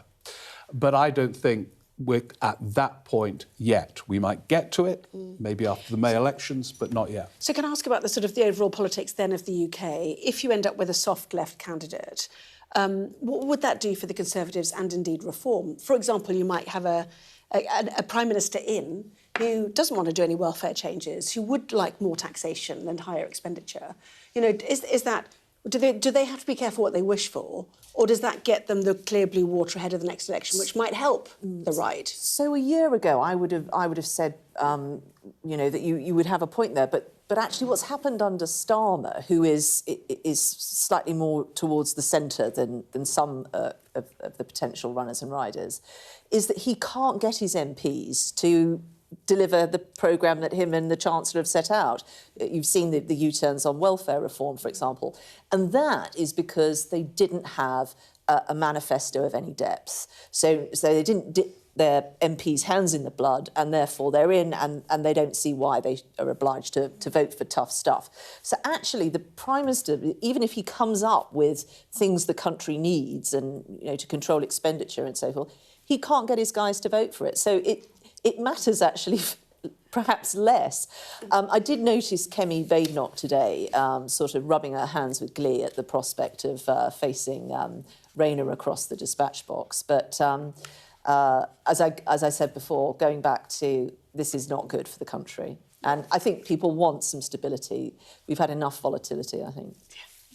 S6: But I don't think we're at that point yet. We might get to it, maybe after the May elections, but not yet.
S1: So can I ask about the overall politics then of the UK? If you end up with a soft left candidate, what would that do for the Conservatives and indeed Reform? For example, you might have a Prime Minister who doesn't want to do any welfare changes, who would like more taxation and higher expenditure. You know, is that... Do they have to be careful what they wish for, or does that get them the clear blue water ahead of the next election, which might help the right?
S5: So a year ago, I would have said, that you would have a point there, but actually, what's happened under Starmer, who is slightly more towards the centre than some of the potential runners and riders, is that he can't get his MPs to deliver the programme that him and the Chancellor have set out. You've seen the U-turns on welfare reform, for example. And that is because they didn't have a manifesto of any depth. So they didn't their MPs' hands in the blood, and therefore they're in, and they don't see why they are obliged to vote for tough stuff. So actually, the Prime Minister, even if he comes up with things the country needs and, you know, to control expenditure and so forth, he can't get his guys to vote for it. So it matters actually perhaps less. I did notice Kemi Badenoch today sort of rubbing her hands with glee at the prospect of facing Rayner across the dispatch box. But as I said before, going back to this is not good for the country. And I think people want some stability. We've had enough volatility, I think.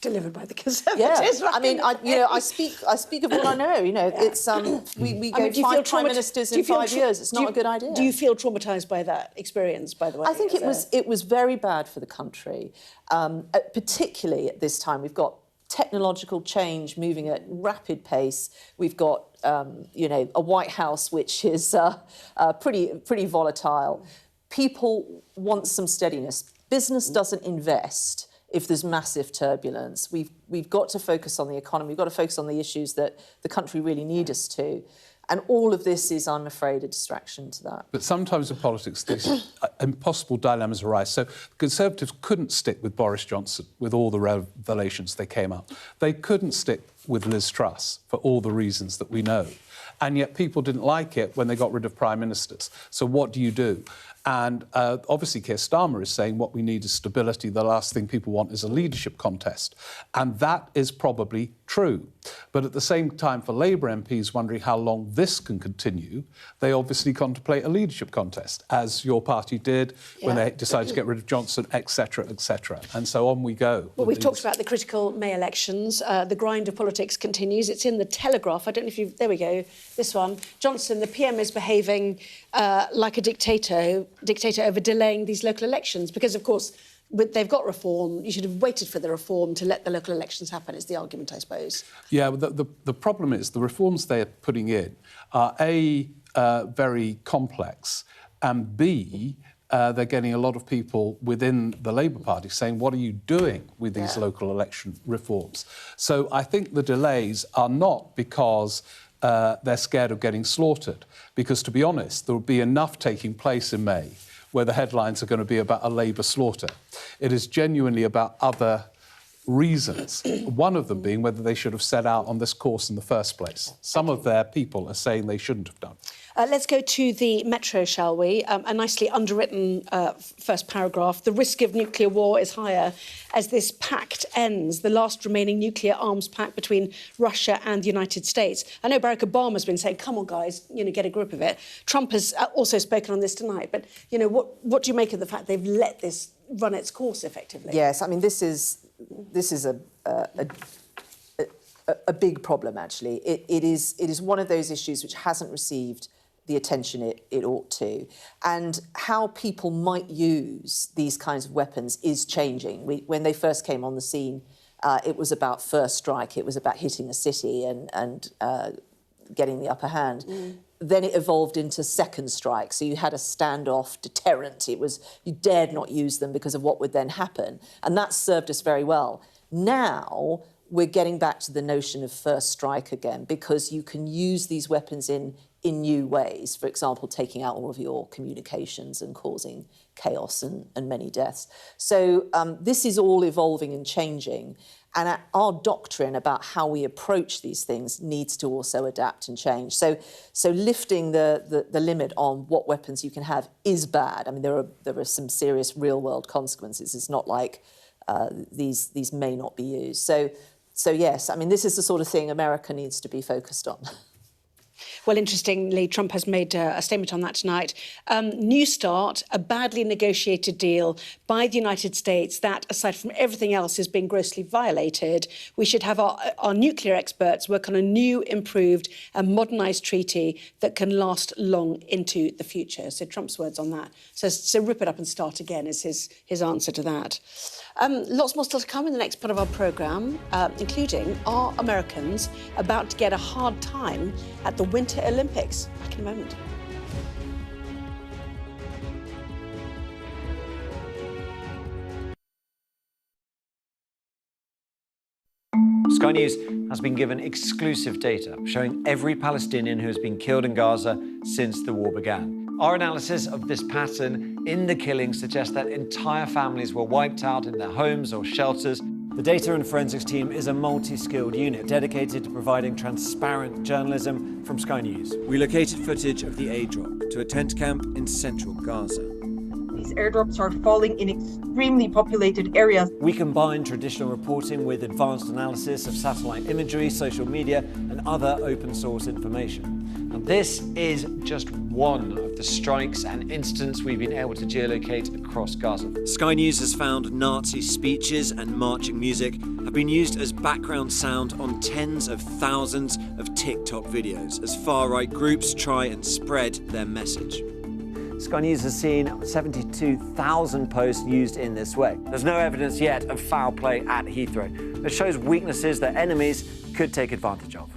S1: Delivered by the Conservatives.
S5: Yeah, I mean, I speak of what I know. You know, it's we go five prime ministers in 5 years. It's not a good idea.
S1: Do you feel traumatised by that experience? By the way,
S5: I think it was very bad for the country, particularly at this time. We've got technological change moving at rapid pace. We've got you know, a White House which is pretty volatile. People want some steadiness. Business doesn't invest if there's massive turbulence. We've got to focus on the economy. We've got to focus on the issues that the country really need us to. And all of this is, I'm afraid, a distraction to that.
S6: But sometimes in politics, these impossible dilemmas arise. So the Conservatives couldn't stick with Boris Johnson with all the revelations they came up. They couldn't stick with Liz Truss for all the reasons that we know. And yet people didn't like it when they got rid of prime ministers. So what do you do? And obviously Keir Starmer is saying what we need is stability. The last thing people want is a leadership contest. And that is probably true. But at the same time, for Labour MPs wondering how long this can continue, they obviously contemplate a leadership contest, as your party did when they decided to get rid of Johnson, etc., etc. And so on we go.
S1: Well, we've talked about the critical May elections. The grind of politics continues. It's in the Telegraph. I don't know if you've... There we go. This one. Johnson, the PM, is behaving like a dictator over delaying these local elections because, of course, they've got reform. You should have waited for the reform to let the local elections happen, is the argument, I suppose.
S6: Yeah, but the problem is the reforms they're putting in are, A, very complex, and B, they're getting a lot of people within the Labour Party saying, what are you doing with these local election reforms? So I think the delays are not because they're scared of getting slaughtered, because, to be honest, there will be enough taking place in May where the headlines are going to be about a Labour slaughter. It is genuinely about other reasons, one of them being whether they should have set out on this course in the first place. Some of their people are saying they shouldn't have done.
S1: Let's go to the Metro, shall we? A nicely underwritten first paragraph. The risk of nuclear war is higher as this pact ends, the last remaining nuclear arms pact between Russia and the United States. I know Barack Obama's been saying, come on, guys, you know, get a grip of it. Trump has also spoken on this tonight. But, you know, what do you make of the fact they've let this run its course, effectively?
S5: Yes, I mean, this is a big problem, actually. It is one of those issues which hasn't received the attention it ought to. And how people might use these kinds of weapons is changing. When they first came on the scene, it was about first strike. It was about hitting a city and getting the upper hand. Then it evolved into second strike. So you had a standoff deterrent. It was, you dared not use them because of what would then happen. And that served us very well. Now we're getting back to the notion of first strike again, because you can use these weapons in new ways. For example, taking out all of your communications and causing chaos and many deaths. So this is all evolving and changing. And our doctrine about how we approach these things needs to also adapt and change. So lifting the limit on what weapons you can have is bad. I mean, there are some serious real-world consequences. It's not like these may not be used. So yes, I mean, this is the sort of thing America needs to be focused on.
S1: Well, interestingly, Trump has made a statement on that tonight. New START, a badly negotiated deal by the United States that, aside from everything else, is being grossly violated. We should have our nuclear experts work on a new, improved and modernised treaty that can last long into the future. So Trump's words on that. So rip it up and start again is his answer to that. Lots more still to come in the next part of our programme, including, are Americans about to get a hard time at the Winter Olympics? Back in a moment.
S2: Sky News has been given exclusive data showing every Palestinian who has been killed in Gaza since the war began. Our analysis of this pattern in the killings suggests that entire families were wiped out in their homes or shelters. The data and forensics team is a multi-skilled unit dedicated to providing transparent journalism from Sky News. We located footage of the airdrop to a tent camp in central Gaza.
S8: These airdrops are falling in extremely populated areas.
S2: We combine traditional reporting with advanced analysis of satellite imagery, social media, and other open source information. Now, this is just one of the strikes and incidents we've been able to geolocate across Gaza. Sky News has found Nazi speeches and marching music have been used as background sound on tens of thousands of TikTok videos as far-right groups try and spread their message. Sky News has seen 72,000 posts used in this way. There's no evidence yet of foul play at Heathrow. It shows weaknesses that enemies could take advantage of.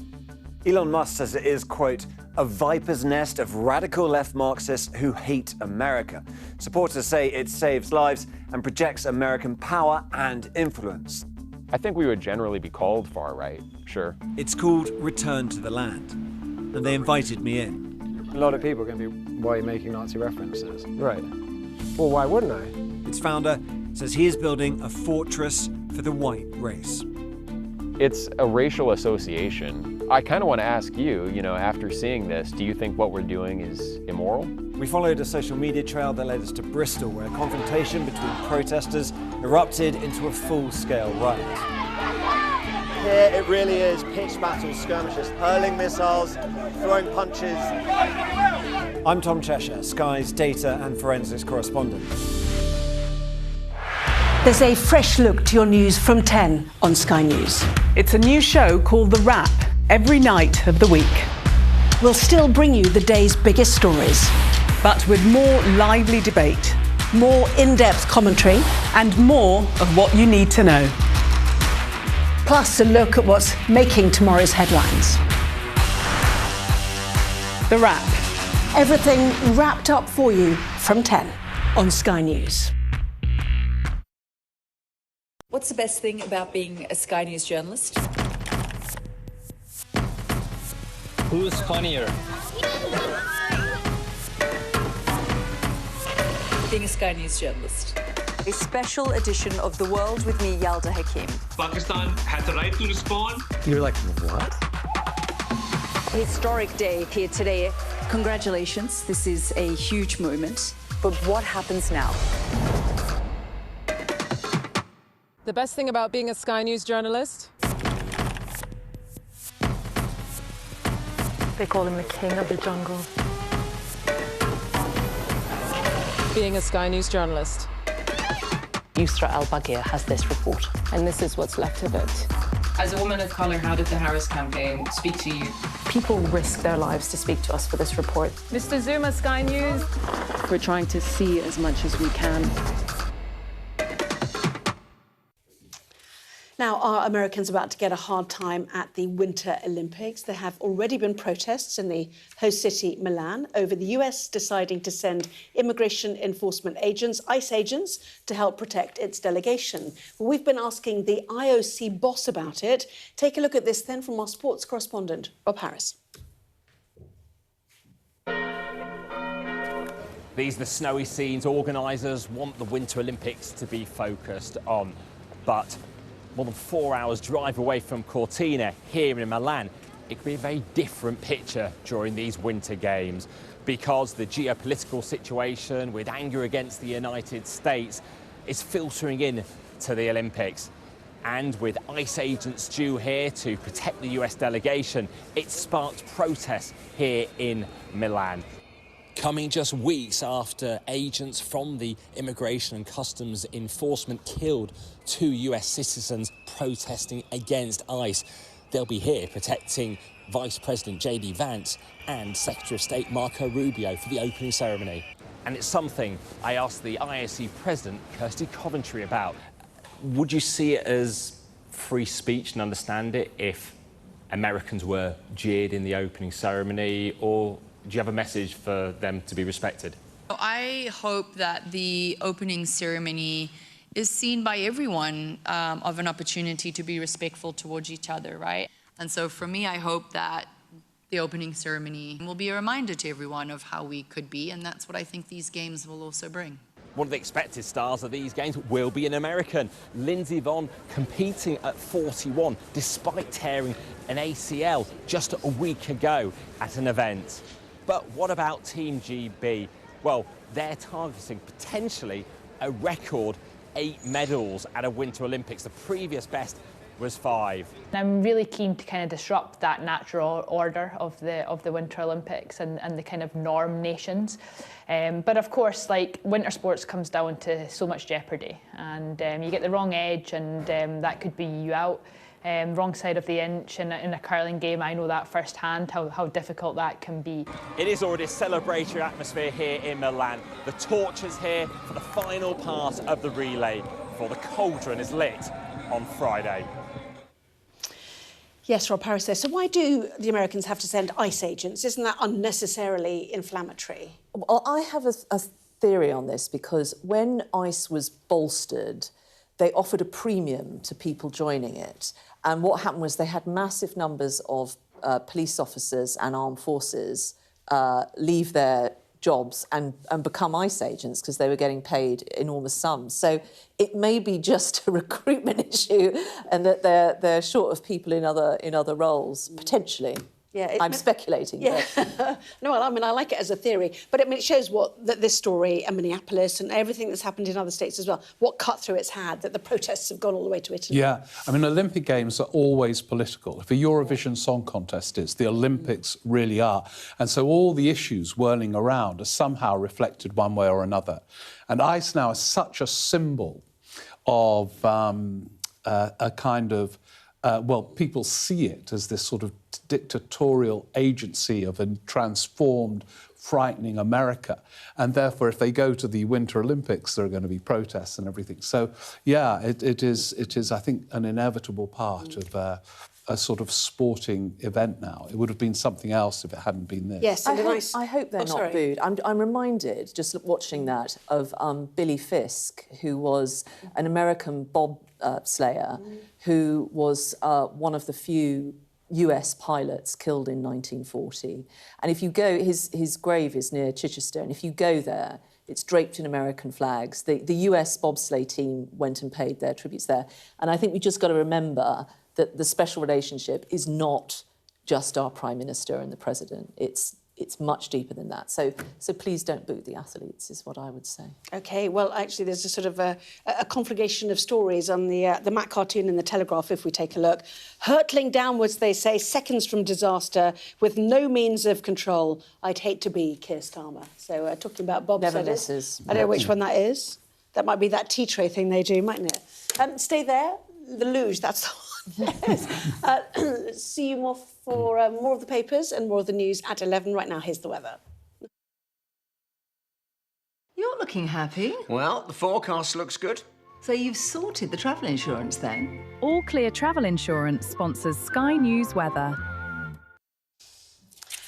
S2: Elon Musk says it is, quote, a viper's nest of radical left Marxists who hate America. Supporters say it saves lives and projects American power and influence.
S23: I think we would generally be called far-right, sure.
S2: It's called Return to the Land, and they invited me in.
S24: A lot of people are going to be, why are you making Nazi references? Right. Well, why wouldn't I?
S2: Its founder says he is building a fortress for the white race.
S23: It's a racial association. I kind of want to ask you, after seeing this, do you think what we're doing is immoral?
S2: We followed a social media trail that led us to Bristol, where a confrontation between protesters erupted into a full-scale riot.
S25: Here it really is pitched battle skirmishes, hurling missiles, throwing punches.
S2: I'm Tom Cheshire, Sky's data and forensics correspondent.
S1: There's a fresh look to your news from 10 on Sky News.
S26: It's a new show called The Wrap, every night of the week.
S1: We'll still bring you the day's biggest stories,
S26: but with more lively debate,
S1: more in-depth commentary,
S26: and more of what you need to know.
S1: Plus a look at what's making tomorrow's headlines.
S26: The Wrap.
S1: Everything wrapped up for you from 10 on Sky News.
S27: What's the best thing about being a Sky News journalist?
S28: Who's funnier?
S27: Being a Sky News journalist.
S29: A special edition of The World with me, Yalda Hakim.
S28: Pakistan has the right to respond.
S24: You're like, what?
S29: Historic day here today. Congratulations, this is a huge moment. But what happens now?
S30: The best thing about being a Sky News journalist?
S31: They call him the king of the jungle.
S30: Being a Sky News journalist.
S31: Yusra Al-Baghir has this report.
S30: And this is what's left of it.
S32: As a woman of colour, how did the Harris campaign speak to you?
S31: People risk their lives to speak to us for this report.
S30: Mr. Zuma, Sky News.
S33: We're trying to see as much as we can.
S1: Now, are Americans about to get a hard time at the Winter Olympics? There have already been protests in the host city, Milan, over the US deciding to send immigration enforcement agents, ICE agents, to help protect its delegation. Well, we've been asking the IOC boss about it. Take a look at this then from our sports correspondent, Rob Harris.
S34: These are the snowy scenes organisers want the Winter Olympics to be focused on. But more than 4 hours drive away from Cortina here in Milan, it could be a very different picture during these winter games because the geopolitical situation with anger against the United States is filtering in to the Olympics. And with ICE agents due here to protect the US delegation, it sparked protests here in Milan. Coming just weeks after agents from the Immigration and Customs Enforcement killed 2 US citizens protesting against ICE. They'll be here protecting Vice President J.D. Vance and Secretary of State Marco Rubio for the opening ceremony. And it's something I asked the IOC President, Kirsty Coventry, about. Would you see it as free speech and understand it if Americans were jeered in the opening ceremony, or do you have a message for them to be respected?
S35: I hope that the opening ceremony
S3: is seen by everyone of an opportunity to be respectful towards each other, right? And so for me, I hope that the opening ceremony will be a reminder to everyone of how we could be, and that's what I think these games will also bring.
S34: One of the expected stars of these games will be an American, Lindsey Vonn, competing at 41 despite tearing an ACL just a week ago at an event. But what about Team GB? Well, they're targeting potentially a record 8 medals at a Winter Olympics. The previous best was 5.
S31: I'm really keen to kind of disrupt that natural order of the Winter Olympics and the kind of norm nations. But of course, like, winter sports comes down to so much jeopardy, and you get the wrong edge and that could be you out. Wrong side of the inch in a curling game, I know that firsthand, how difficult that can be.
S34: It is already a celebratory atmosphere here in Milan. The torch is here for the final part of the relay before the cauldron is lit on Friday.
S1: Yes, Rob Harris there. So why do the Americans have to send ice agents? Isn't that unnecessarily inflammatory?
S5: Well, I have a theory on this, because when ice was bolstered, they offered a premium to people joining it. And what happened was they had massive numbers of police officers and armed forces leave their jobs and become ICE agents because they were getting paid enormous sums. So it may be just a recruitment issue, and that they're short of people in other roles, potentially.
S1: Yeah,
S5: I'm speculating.
S1: Yeah. No, well, I mean, I like it as a theory, but I mean, it shows that this story and Minneapolis and everything that's happened in other states as well, what cut through it's had, that the protests have gone all the way to Italy.
S6: Yeah, I mean, Olympic Games are always political. If a Eurovision Song Contest is, the Olympics really are. And so all the issues whirling around are somehow reflected one way or another. And ice now is such a symbol of a kind of, well, people see it as this sort of dictatorial agency of a transformed, frightening America. And therefore, if they go to the Winter Olympics, there are going to be protests and everything. So, yeah, it is, I think, an inevitable part of a sort of sporting event now. It would have been something else if it hadn't been this.
S1: Yes,
S5: I hope they're not booed. I'm reminded, just watching that, of Billy Fisk, who was an American bob slayer, who was one of the few US pilots killed in 1940. And if you go, his grave is near Chichester, and if you go there, it's draped in American flags. The US bobsleigh team went and paid their tributes there. And I think we just got to remember that the special relationship is not just our Prime Minister and the President. It's much deeper than that. So please don't boot the athletes, is what I would say.
S1: OK, well, actually, there's a sort of a conflagration of stories on the Mac cartoon in the Telegraph, if we take a look. Hurtling downwards, they say, seconds from disaster, with no means of control. I'd hate to be Keir Starmer. So talking about bobsledders.
S5: Never misses.
S1: I don't know which one that is. That might be that tea tray thing they do, mightn't it? Stay there. The luge, that's the one. Yes. See you more for more of the papers and more of the news at 11. Right now, here's the weather.
S4: You're looking happy.
S7: Well, the forecast looks good.
S4: So you've sorted the travel insurance then?
S9: All Clear Travel Insurance sponsors Sky News Weather.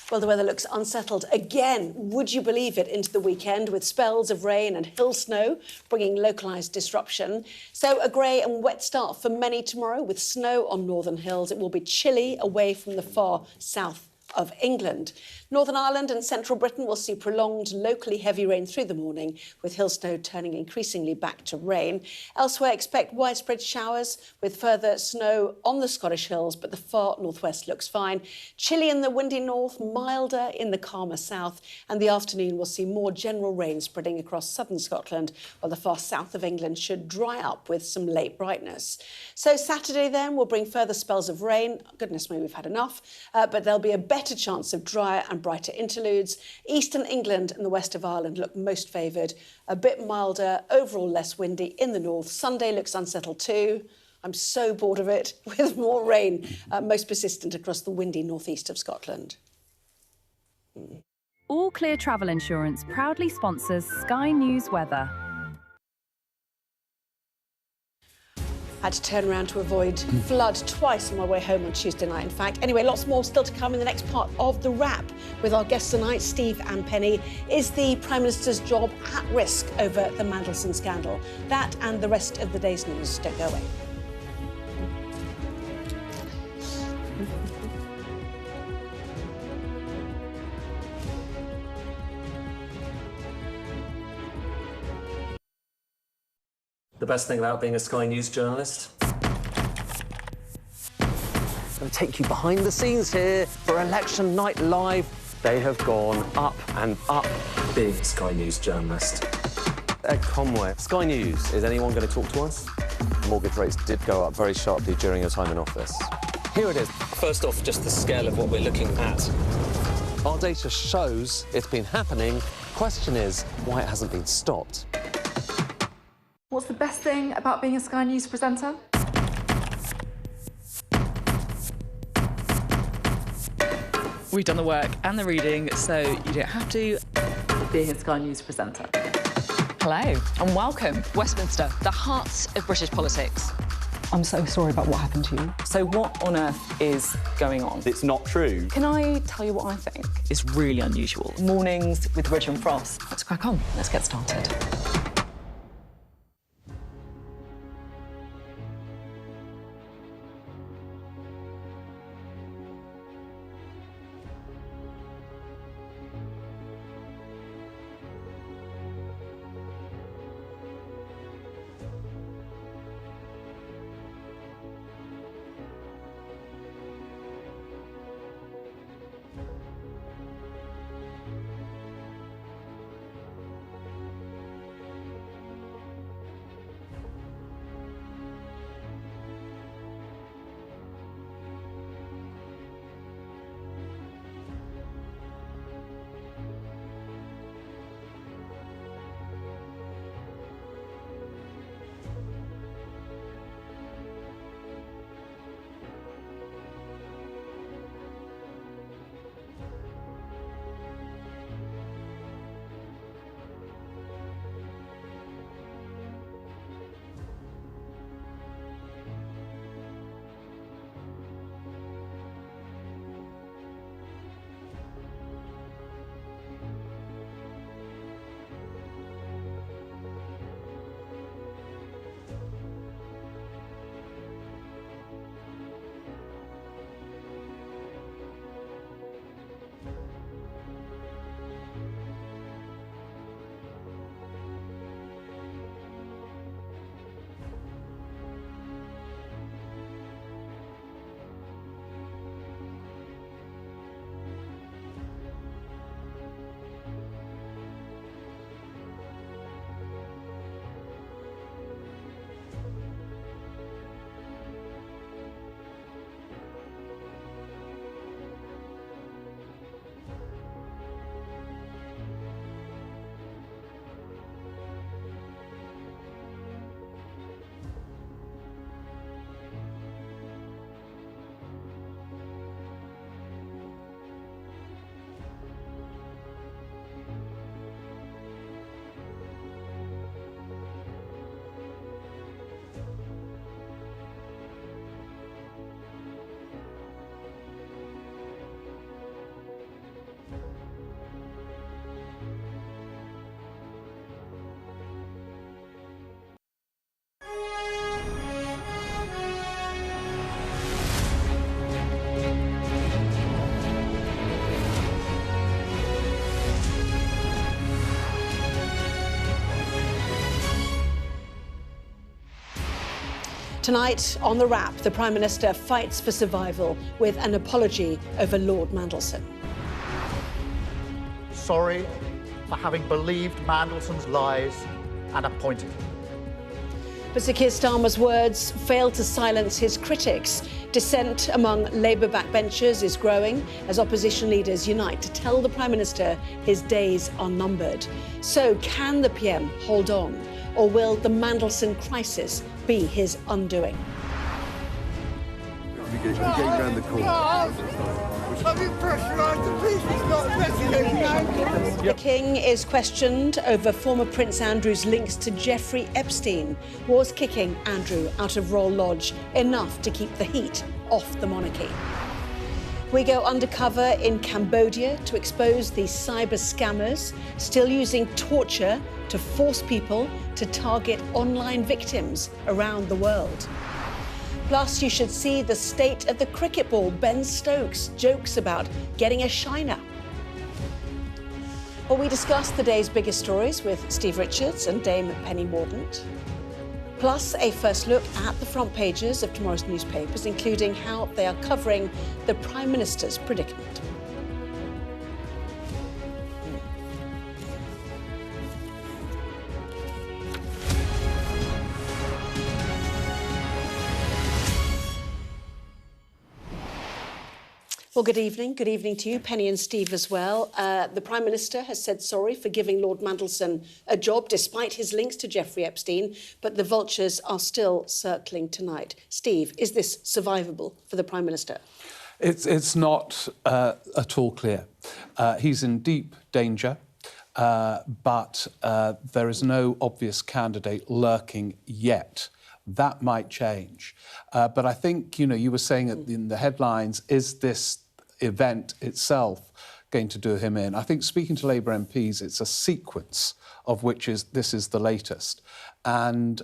S1: Well, the weather looks unsettled again. Would you believe it, into the weekend, with spells of rain and hill snow bringing localised disruption. So a grey and wet start for many tomorrow, with snow on northern hills. It will be chilly away from the far south of England. Northern Ireland and central Britain will see prolonged, locally heavy rain through the morning, with hill snow turning increasingly back to rain. Elsewhere, expect widespread showers with further snow on the Scottish hills, but the far northwest looks fine. Chilly in the windy north, milder in the calmer south, and the afternoon will see more general rain spreading across southern Scotland, while the far south of England should dry up with some late brightness. So Saturday then will bring further spells of rain. Goodness me, we've had enough, but there'll be a better chance of drier and brighter interludes. Eastern England and the west of Ireland look most favoured. A bit milder, overall less windy in the north. Sunday looks unsettled too. I'm so bored of it, with more rain, most persistent across the windy northeast of Scotland.
S9: All Clear Travel Insurance proudly sponsors Sky News Weather.
S1: Had to turn around to avoid flood twice on my way home on Tuesday night, in fact. Anyway, lots more still to come in the next part of The Wrap with our guests tonight, Steve and Penny. Is the Prime Minister's job at risk over the Mandelson scandal? That and the rest of the day's news. Don't go away.
S8: The best thing about being a Sky News journalist?
S2: I'm going to take you behind the scenes here for Election Night Live. They have gone up and up.
S8: Being a Sky News journalist.
S10: Ed Conway, Sky News, is anyone going to talk to us? Mortgage rates did go up very sharply during your time in office. Here it is.
S8: First off, just the scale of what we're looking at.
S10: Our data shows it's been happening. Question is, why it hasn't been stopped.
S11: What's the best thing about being a Sky News presenter?
S33: We've done the work and the reading, so you don't have to.
S11: Being a Sky News presenter.
S33: Hello and welcome. Westminster, the heart of British politics. I'm so sorry about what happened to you. So what on earth is going on?
S10: It's not true.
S33: Can I tell you what I think? It's really unusual. Mornings with Richard Frost. Let's crack on. Let's get started.
S1: Tonight, on The Wrap, the Prime Minister fights for survival with an apology over Lord Mandelson.
S12: Sorry for having believed Mandelson's lies and appointed him.
S1: But Sir Keir Starmer's words failed to silence his critics. Dissent among Labour backbenchers is growing as opposition leaders unite to tell the Prime Minister his days are numbered. So can the PM hold on, or will the Mandelson crisis be his undoing?
S13: We're getting around the corner.
S1: The King is questioned over former Prince Andrew's links to Jeffrey Epstein. Was kicking Andrew out of Royal Lodge enough to keep the heat off the monarchy? We go undercover in Cambodia to expose these cyber scammers still using torture to force people to target online victims around the world. Plus, you should see the state of the cricket ball. Ben Stokes jokes about getting a shiner. Well, we discuss the day's biggest stories with Steve Richards and Dame Penny Mordaunt. Plus, a first look at the front pages of tomorrow's newspapers, including how they are covering the Prime Minister's predicament. Well, good evening. Good evening to you, Penny and Steve as well. The Prime Minister has said sorry for giving Lord Mandelson a job despite his links to Jeffrey Epstein, but the vultures are still circling tonight. Steve, is this survivable for the Prime Minister?
S6: It's not at all clear. He's in deep danger, but there is no obvious candidate lurking yet. That might change. But I think, you were saying in the headlines, is this event itself going to do him in? I think speaking to Labour MPs, it's a sequence of which this is the latest. And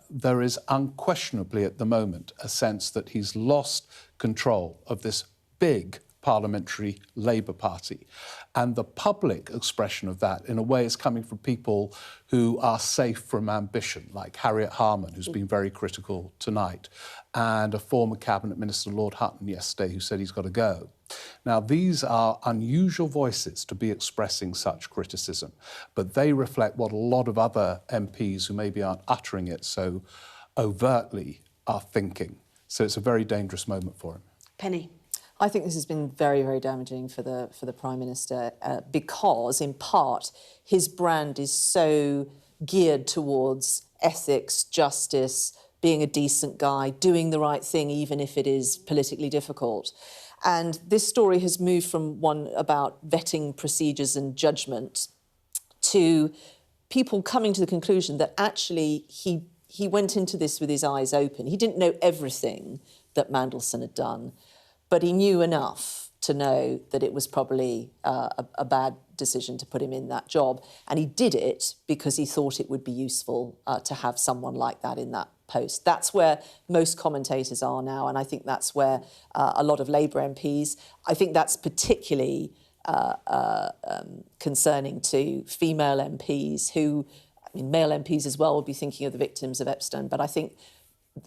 S6: there is unquestionably at the moment a sense that he's lost control of this big parliamentary Labour Party. And the public expression of that, in a way, is coming from people who are safe from ambition, like Harriet Harman, who's been very critical tonight, and a former Cabinet Minister, Lord Hutton, yesterday, who said he's got to go. Now, these are unusual voices to be expressing such criticism, but they reflect what a lot of other MPs who maybe aren't uttering it so overtly are thinking. So it's a very dangerous moment for him.
S1: Penny.
S5: I think this has been very, very damaging for the Prime Minister because, in part, his brand is so geared towards ethics, justice, being a decent guy, doing the right thing, even if it is politically difficult. And this story has moved from one about vetting procedures and judgment to people coming to the conclusion that actually he went into this with his eyes open. He didn't know everything that Mandelson had done, but he knew enough to know that it was probably a bad decision to put him in that job. And he did it because he thought it would be useful to have someone like that in that post. That's where most commentators are now, and I think that's where a lot of Labour MPs, I think that's particularly concerning to female MPs who, I mean, male MPs as well will be thinking of the victims of Epstein, but I think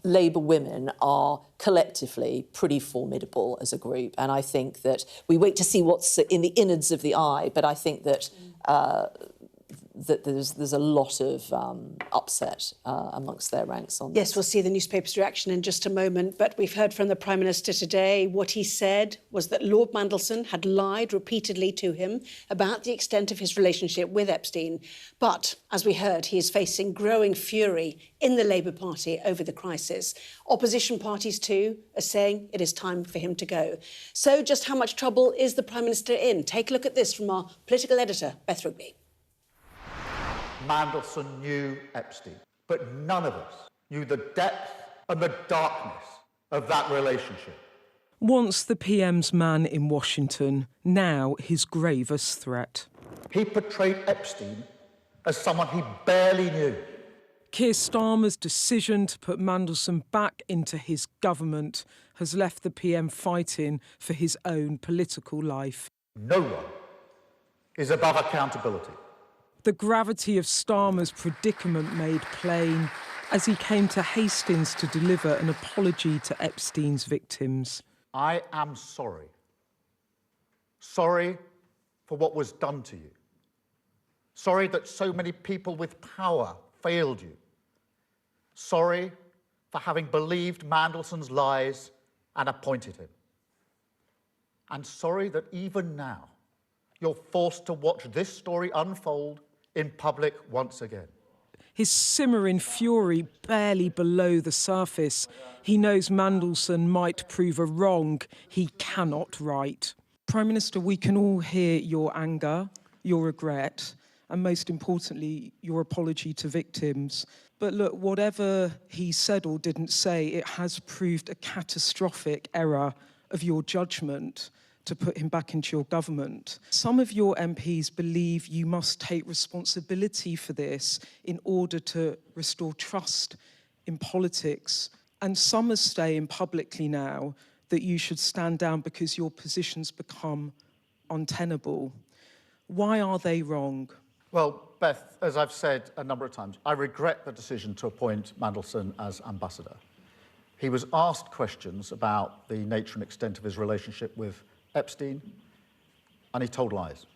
S5: Labour women are collectively pretty formidable as a group, and I think that we wait to see what's in the innards of the eye, but I think that that there's a lot of upset amongst their ranks on this.
S1: Yes, we'll see the newspaper's reaction in just a moment, but we've heard from the Prime Minister today. What he said was that Lord Mandelson had lied repeatedly to him about the extent of his relationship with Epstein. But, as we heard, he is facing growing fury in the Labour Party over the crisis. Opposition parties, too, are saying it is time for him to go. So just how much trouble is the Prime Minister in? Take a look at this from our political editor, Beth Rugby.
S12: Mandelson knew Epstein, but none of us knew the depth and the darkness of that relationship.
S13: Once the PM's man in Washington, now his gravest threat.
S12: He portrayed Epstein as someone he barely knew.
S13: Keir Starmer's decision to put Mandelson back into his government has left the PM fighting for his own political life.
S12: No one is above accountability.
S13: The gravity of Starmer's predicament made plain as he came to Hastings to deliver an apology to Epstein's victims.
S12: I am sorry. Sorry for what was done to you. Sorry that so many people with power failed you. Sorry for having believed Mandelson's lies and appointed him. And sorry that even now you're forced to watch this story unfold in public once again.
S13: His simmering fury barely below the surface. He knows Mandelson might prove a wrong he cannot right. Prime Minister, we can all hear your anger, your regret, and most importantly, your apology to victims. But look, whatever he said or didn't say, it has proved a catastrophic error of your judgment to put him back into your government. Some of your MPs believe you must take responsibility for this in order to restore trust in politics. And some are saying publicly now that you should stand down because your positions become untenable. Why are they wrong?
S12: Well, Beth, as I've said a number of times, I regret the decision to appoint Mandelson as ambassador. He was asked questions about the nature and extent of his relationship with Epstein, and he told lies.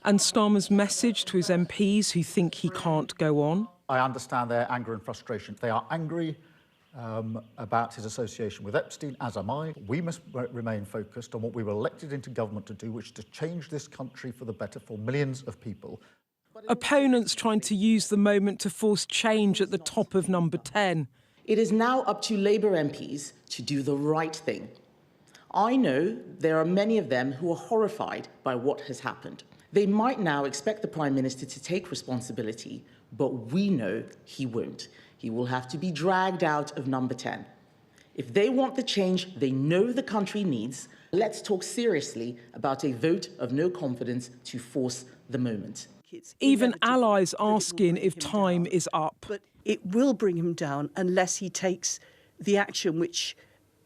S13: And Starmer's message to his MPs who think he can't go on?
S12: I understand their anger and frustration. They are angry about his association with Epstein, as am I. We must remain focused on what we were elected into government to do, which is to change this country for the better for millions of people.
S13: Opponents trying to use the moment to force change at the top of number 10.
S14: It is now up to Labour MPs to do the right thing. I know there are many of them who are horrified by what has happened. They might now expect the Prime Minister to take responsibility, but we know he won't. He will have to be dragged out of number 10. If they want the change they know the country needs, let's talk seriously about a vote of no confidence to force the moment.
S13: Even allies asking if time is up.
S15: But it will bring him down unless he takes the action which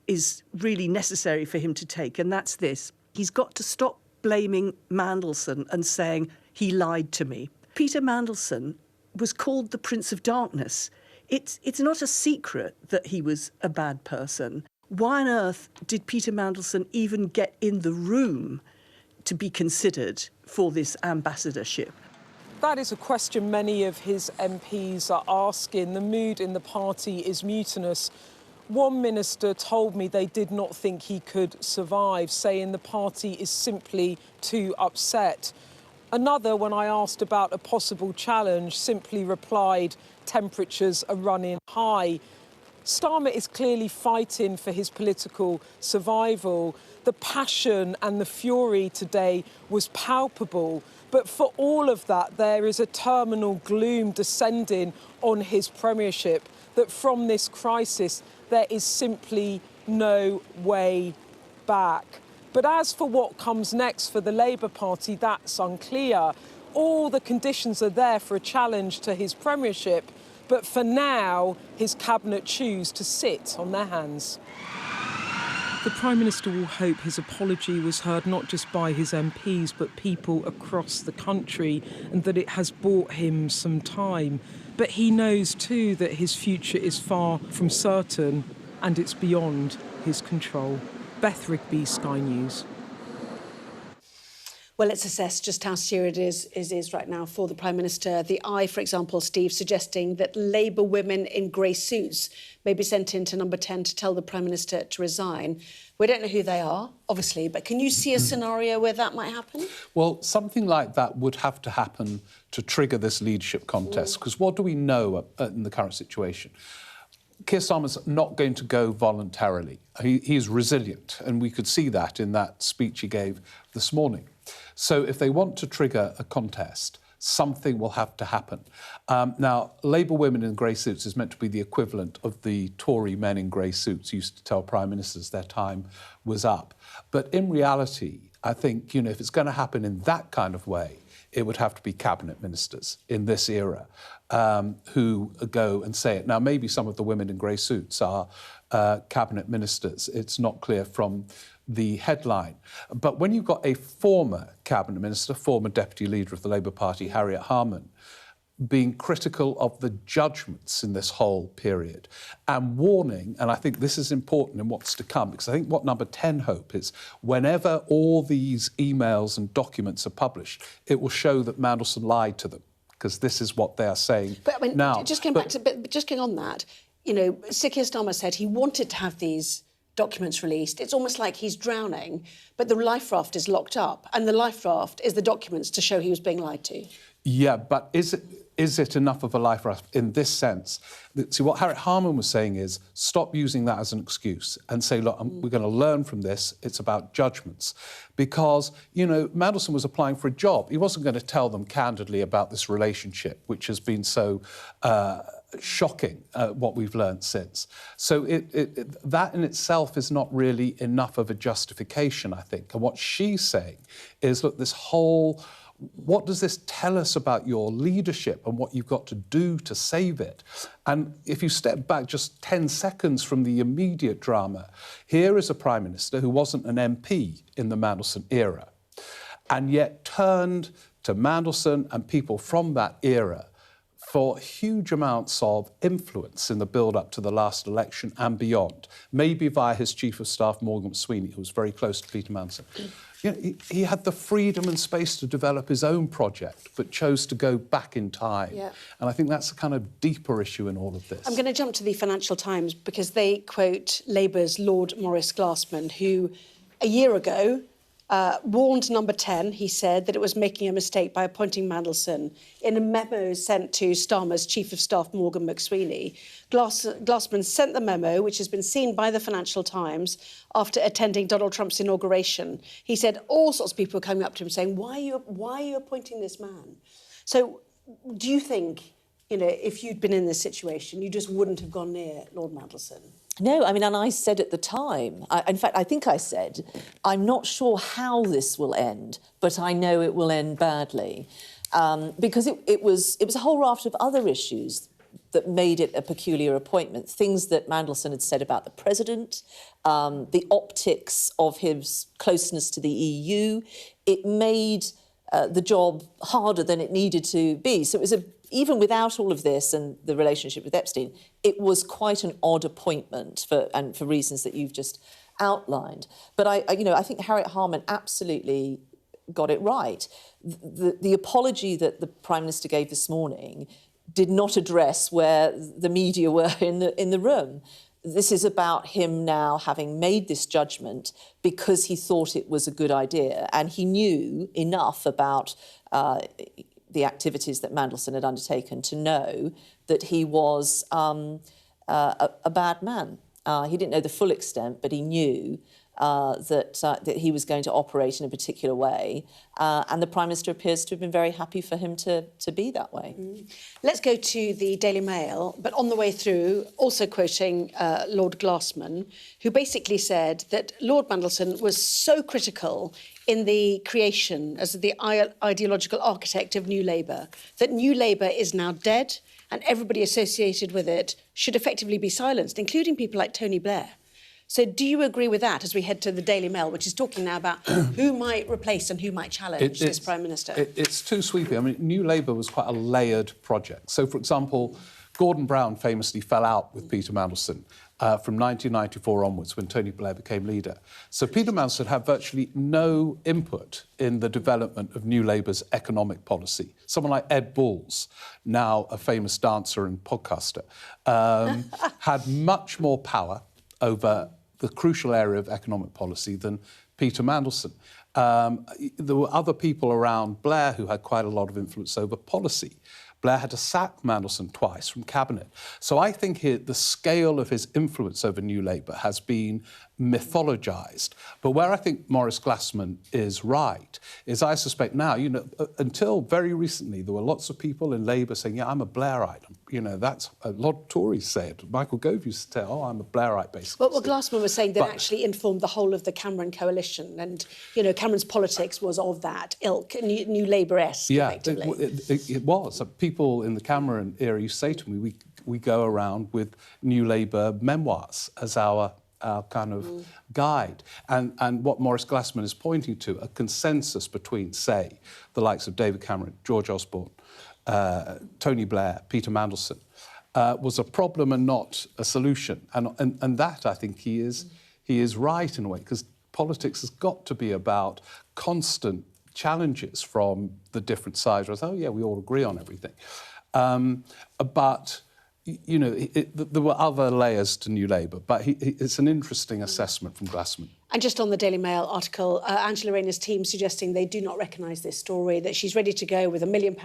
S15: is really necessary for him to take, and that's this. He's got to stop blaming Mandelson and saying, he lied to me. Peter Mandelson was called the Prince of Darkness. It's not a secret that he was a bad person. Why on earth did Peter Mandelson even get in the room to be considered for this ambassadorship?
S13: That is a question many of his MPs are asking. The mood in the party is mutinous. One minister told me they did not think he could survive, saying the party is simply too upset. Another, when I asked about a possible challenge, simply replied, temperatures are running high. Starmer is clearly fighting for his political survival. The passion and the fury today was palpable. But for all of that, there is a terminal gloom descending on his premiership, that from this crisis, there is simply no way back. But as for what comes next for the Labour Party, that's unclear. All the conditions are there for a challenge to his premiership, but for now, his cabinet choose to sit on their hands. The Prime Minister will hope his apology was heard not just by his MPs, but people across the country, and that it has bought him some time. But he knows too that his future is far from certain, and it's beyond his control. Beth Rigby, Sky News.
S1: Well, let's assess just how serious it is right now for the Prime Minister. The Eye, for example, Steve, suggesting that Labour women in grey suits may be sent into number 10 to tell the Prime Minister to resign. We don't know who they are, obviously, but can you see a scenario where that might happen?
S6: Well, something like that would have to happen to trigger this leadership contest, because what do we know in the current situation? Keir Starmer's not going to go voluntarily. He is resilient, and we could see that in that speech he gave this morning. So if they want to trigger a contest, something will have to happen. Now, Labour women in grey suits is meant to be the equivalent of the Tory men in grey suits used to tell prime ministers their time was up. But in reality, I think, you know, if it's going to happen in that kind of way, it would have to be cabinet ministers in this era who go and say it. Now, maybe some of the women in grey suits are cabinet ministers. It's not clear from the headline. But when you've got a former cabinet minister, former deputy leader of the Labour Party, Harriet Harman, being critical of the judgments in this whole period and warning, and I think this is important in what's to come, because I think what number 10 hope is, whenever all these emails and documents are published, it will show that Mandelson lied to them, because this is what they are saying
S1: but I mean,
S6: now.
S1: Just going on that, you know, Sir Keir Starmer said he wanted to have these documents released. It's almost like he's drowning, but the life raft is locked up, and the life raft is the documents to show he was being lied to.
S6: Yeah, but is is it enough of a life raft in this sense? See, what Harriet Harman was saying is, stop using that as an excuse and say, look, we're going to learn from this. It's about judgments. Because, you know, Mandelson was applying for a job. He wasn't going to tell them candidly about this relationship, which has been so shocking, what we've learned since. So that in itself is not really enough of a justification, I think. And what she's saying is, look, this whole... What does this tell us about your leadership and what you've got to do to save it? And if you step back just 10 seconds from the immediate drama, here is a Prime Minister who wasn't an MP in the Mandelson era, and yet turned to Mandelson and people from that era for huge amounts of influence in the build-up to the last election and beyond, maybe via his Chief of Staff, Morgan McSweeney, who was very close to Peter Mandelson. You know, he had the freedom and space to develop his own project, but chose to go back in time.
S1: Yeah.
S6: And I think that's a kind of deeper issue in all of this.
S1: I'm going to jump to the Financial Times because they quote Labour's Lord Maurice Glassman, who a year ago warned Number 10, he said, that it was making a mistake by appointing Mandelson. In a memo sent to Starmer's Chief of Staff, Morgan McSweeney, Glassman sent the memo, which has been seen by the Financial Times, after attending Donald Trump's inauguration. He said all sorts of people were coming up to him saying, why are you appointing this man? So do you think, you know, if you'd been in this situation, you just wouldn't have gone near Lord Mandelson?
S5: No, I mean, and I said at the time, in fact, I think I said, I'm not sure how this will end, but I know it will end badly. Because it was a whole raft of other issues that made it a peculiar appointment. Things that Mandelson had said about the president, the optics of his closeness to the EU. It made the job harder than it needed to be. So it was even without all of this and the relationship with Epstein, it was quite an odd appointment for reasons that you've just outlined. But I think Harriet Harman absolutely got it right. The apology that the Prime Minister gave this morning did not address where the media were in the room. This is about him now having made this judgment because he thought it was a good idea, and he knew enough about the activities that Mandelson had undertaken to know that he was a bad man. He didn't know the full extent, but he knew that he was going to operate in a particular way. And the Prime Minister appears to have been very happy for him to be that way.
S1: Let's go to the Daily Mail, but on the way through, also quoting Lord Glassman, who basically said that Lord Mandelson was so critical in the creation as the ideological architect of New Labour, that New Labour is now dead and everybody associated with it should effectively be silenced, including people like Tony Blair. So do you agree with that as we head to the Daily Mail, which is talking now about who might replace and who might challenge this Prime Minister?
S6: It's too sweeping. I mean, New Labour was quite a layered project. So, for example, Gordon Brown famously fell out with Peter Mandelson from 1994 onwards, when Tony Blair became leader. So Peter Mandelson had virtually no input in the development of New Labour's economic policy. Someone like Ed Balls, now a famous dancer and podcaster, had much more power over the crucial area of economic policy than Peter Mandelson. There were other people around Blair who had quite a lot of influence over policy. Blair had to sack Mandelson twice from cabinet. So I think the scale of his influence over New Labour has been mythologised. But where I think Maurice Glassman is right is, I suspect now, you know, until very recently, there were lots of people in Labour saying, yeah, I'm a Blairite. You know, that's a lot of Tories say it. Michael Gove used to say, oh, I'm a Blairite, basically.
S1: Well, Glassman was saying that actually informed the whole of the Cameron coalition, and, you know, Cameron's politics was of that ilk, New Labour-esque, effectively.
S6: It was. People in the Cameron era used to say to me, we go around with New Labour memoirs as our kind of guide. And what Maurice Glassman is pointing to, a consensus between, say, the likes of David Cameron, George Osborne, Tony Blair, Peter Mandelson, was a problem and not a solution. And that, I think, he is right in a way, because politics has got to be about constant challenges from the different sides. Whereas, oh, yeah, we all agree on everything. But, you know, there were other layers to New Labour, but it's an interesting assessment from Glassman.
S1: And just on the Daily Mail article, Angela Rayner's team suggesting they do not recognise this story, that she's ready to go with £1 million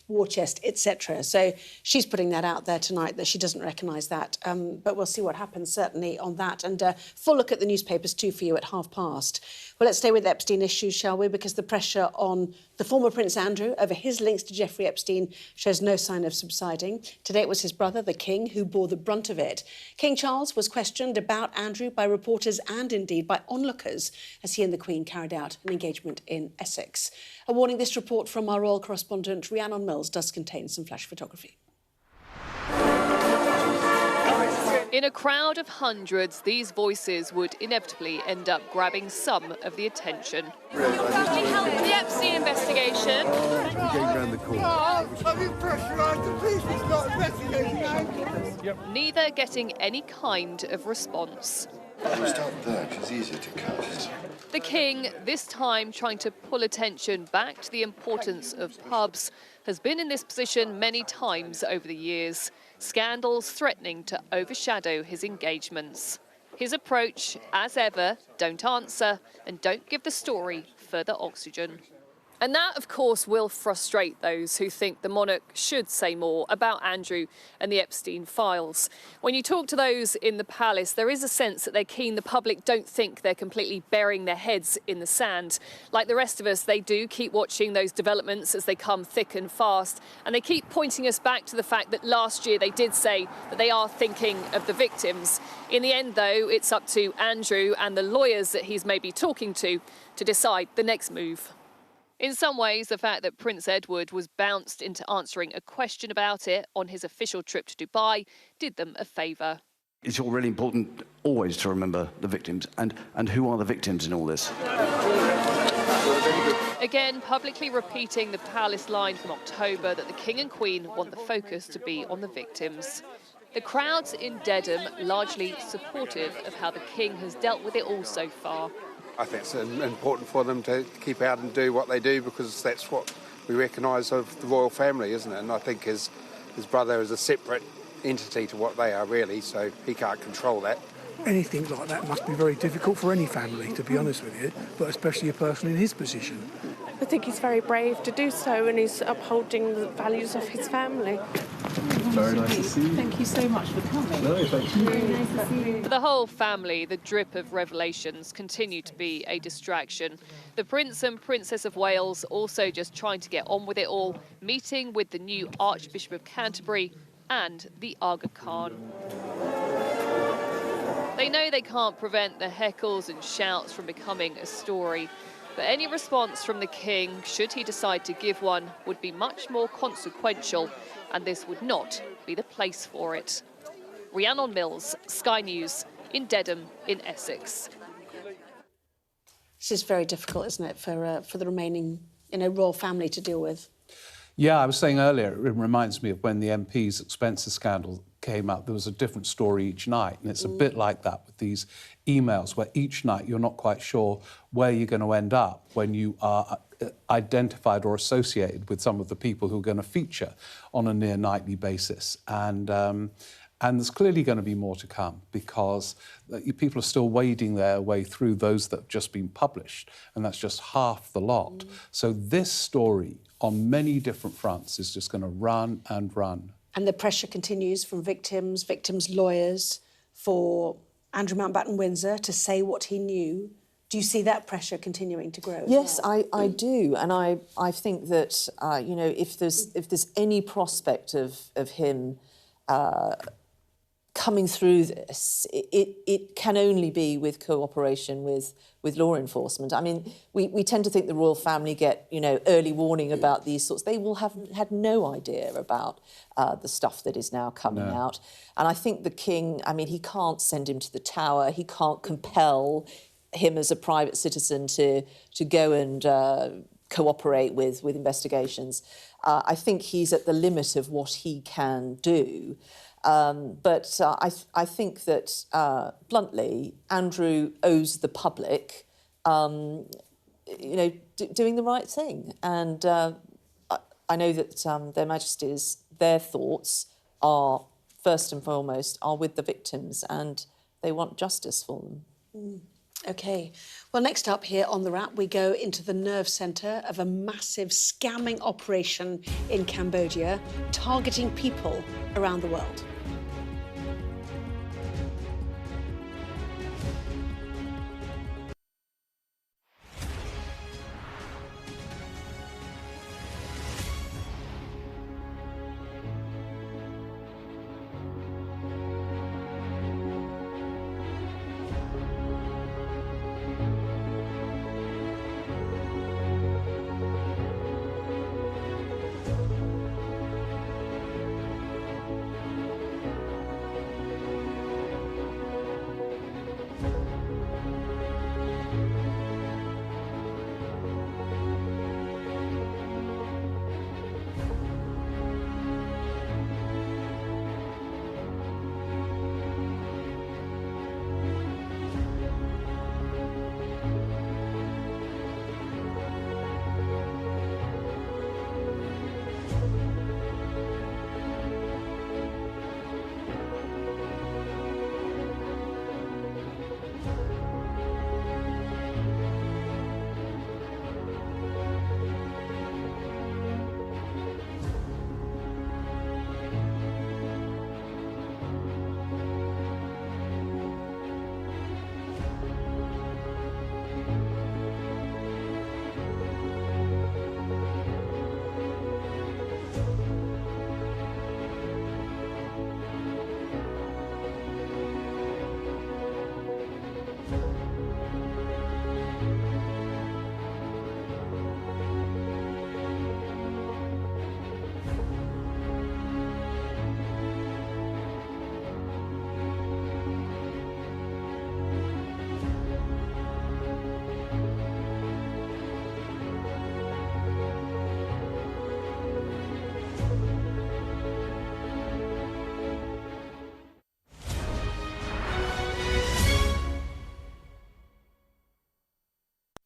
S1: war chest, etc. So she's putting that out there tonight, that she doesn't recognise that. But we'll see what happens, certainly, on that. And full look at the newspapers, too, for you at past. Well, let's stay with Epstein issues, shall we? Because the pressure on the former Prince Andrew over his links to Jeffrey Epstein shows no sign of subsiding. Today it was his brother, the King, who bore the brunt of it. King Charles was questioned about Andrew by reporters and indeed by onlookers as he and the Queen carried out an engagement in Essex. A warning, this report from our royal correspondent Rhiannon Mills does contain some flash photography.
S16: In a crowd of hundreds, these voices would inevitably end up grabbing some of the attention. The Epstein investigation. Neither getting any kind of response.
S17: Start there, 'cause it's easier to cut.
S16: The King, this time trying to pull attention back to the importance of pubs, has been in this position many times over the years. Scandals threatening to overshadow his engagements. His approach, as ever, don't answer and don't give the story further oxygen. And that, of course, will frustrate those who think the monarch should say more about Andrew and the Epstein files. When you talk to those in the palace, there is a sense that they're keen the public don't think they're completely burying their heads in the sand. Like the rest of us, they do keep watching those developments as they come thick and fast. And they keep pointing us back to the fact that last year they did say that they are thinking of the victims. In the end, though, it's up to Andrew and the lawyers that he's maybe talking to decide the next move. In some ways, the fact that Prince Edward was bounced into answering a question about it on his official trip to Dubai did them a favour.
S18: It's all really important always to remember the victims and who are the victims in all this.
S16: Again, publicly repeating the palace line from October that the King and Queen want the focus to be on the victims. The crowds in Dedham largely supportive of how the King has dealt with it all so far.
S19: I think it's important for them to keep out and do what they do because that's what we recognise of the royal family, isn't it? And I think his brother is a separate entity to what they are, really, so he can't control that.
S20: Anything like that must be very difficult for any family, to be honest with you, but especially a person in his position.
S21: I think he's very brave to do so, and he's upholding the values of his family.
S18: Very nice to see you.
S21: Thank you so much for coming.
S18: No, thank you.
S21: Very nice to see you.
S16: For the whole family, the drip of revelations continue to be a distraction. The Prince and Princess of Wales also just trying to get on with it all, meeting with the new Archbishop of Canterbury and the Aga Khan. They know they can't prevent the heckles and shouts from becoming a story, but any response from the King, should he decide to give one, would be much more consequential, and this would not be the place for it. Rhiannon Mills, Sky News, in Dedham, in Essex.
S1: This is very difficult, isn't it, for the remaining, royal family to deal with?
S6: Yeah, I was saying earlier, it reminds me of when the MP's expenses scandal came out. There was a different story each night, and it's a bit like that with these emails, where each night you're not quite sure where you're going to end up when you are identified or associated with some of the people who are going to feature on a near nightly basis. And there's clearly going to be more to come because people are still wading their way through those that have just been published, and that's just half the lot. So this story on many different fronts is just going to run and run.
S1: And the pressure continues from victims, lawyers, for Andrew Mountbatten Windsor to say what he knew. Do you see that pressure continuing to grow?
S5: Yes, I do, and I think that if there's any prospect of him coming through this, it can only be with cooperation with law enforcement. I mean, we tend to think the royal family get, early warning about these sorts. They will have had no idea about the stuff that is now coming out. And I think the King, he can't send him to the Tower. He can't compel him as a private citizen to go and cooperate with investigations. I think he's at the limit of what he can do. But I think that, bluntly, Andrew owes the public, doing the right thing. And I know that Their Majesties, their thoughts are, first and foremost, are with the victims, and they want justice for them.
S1: OK. Well, next up here on The Wrap, we go into the nerve centre of a massive scamming operation in Cambodia, targeting people around the world.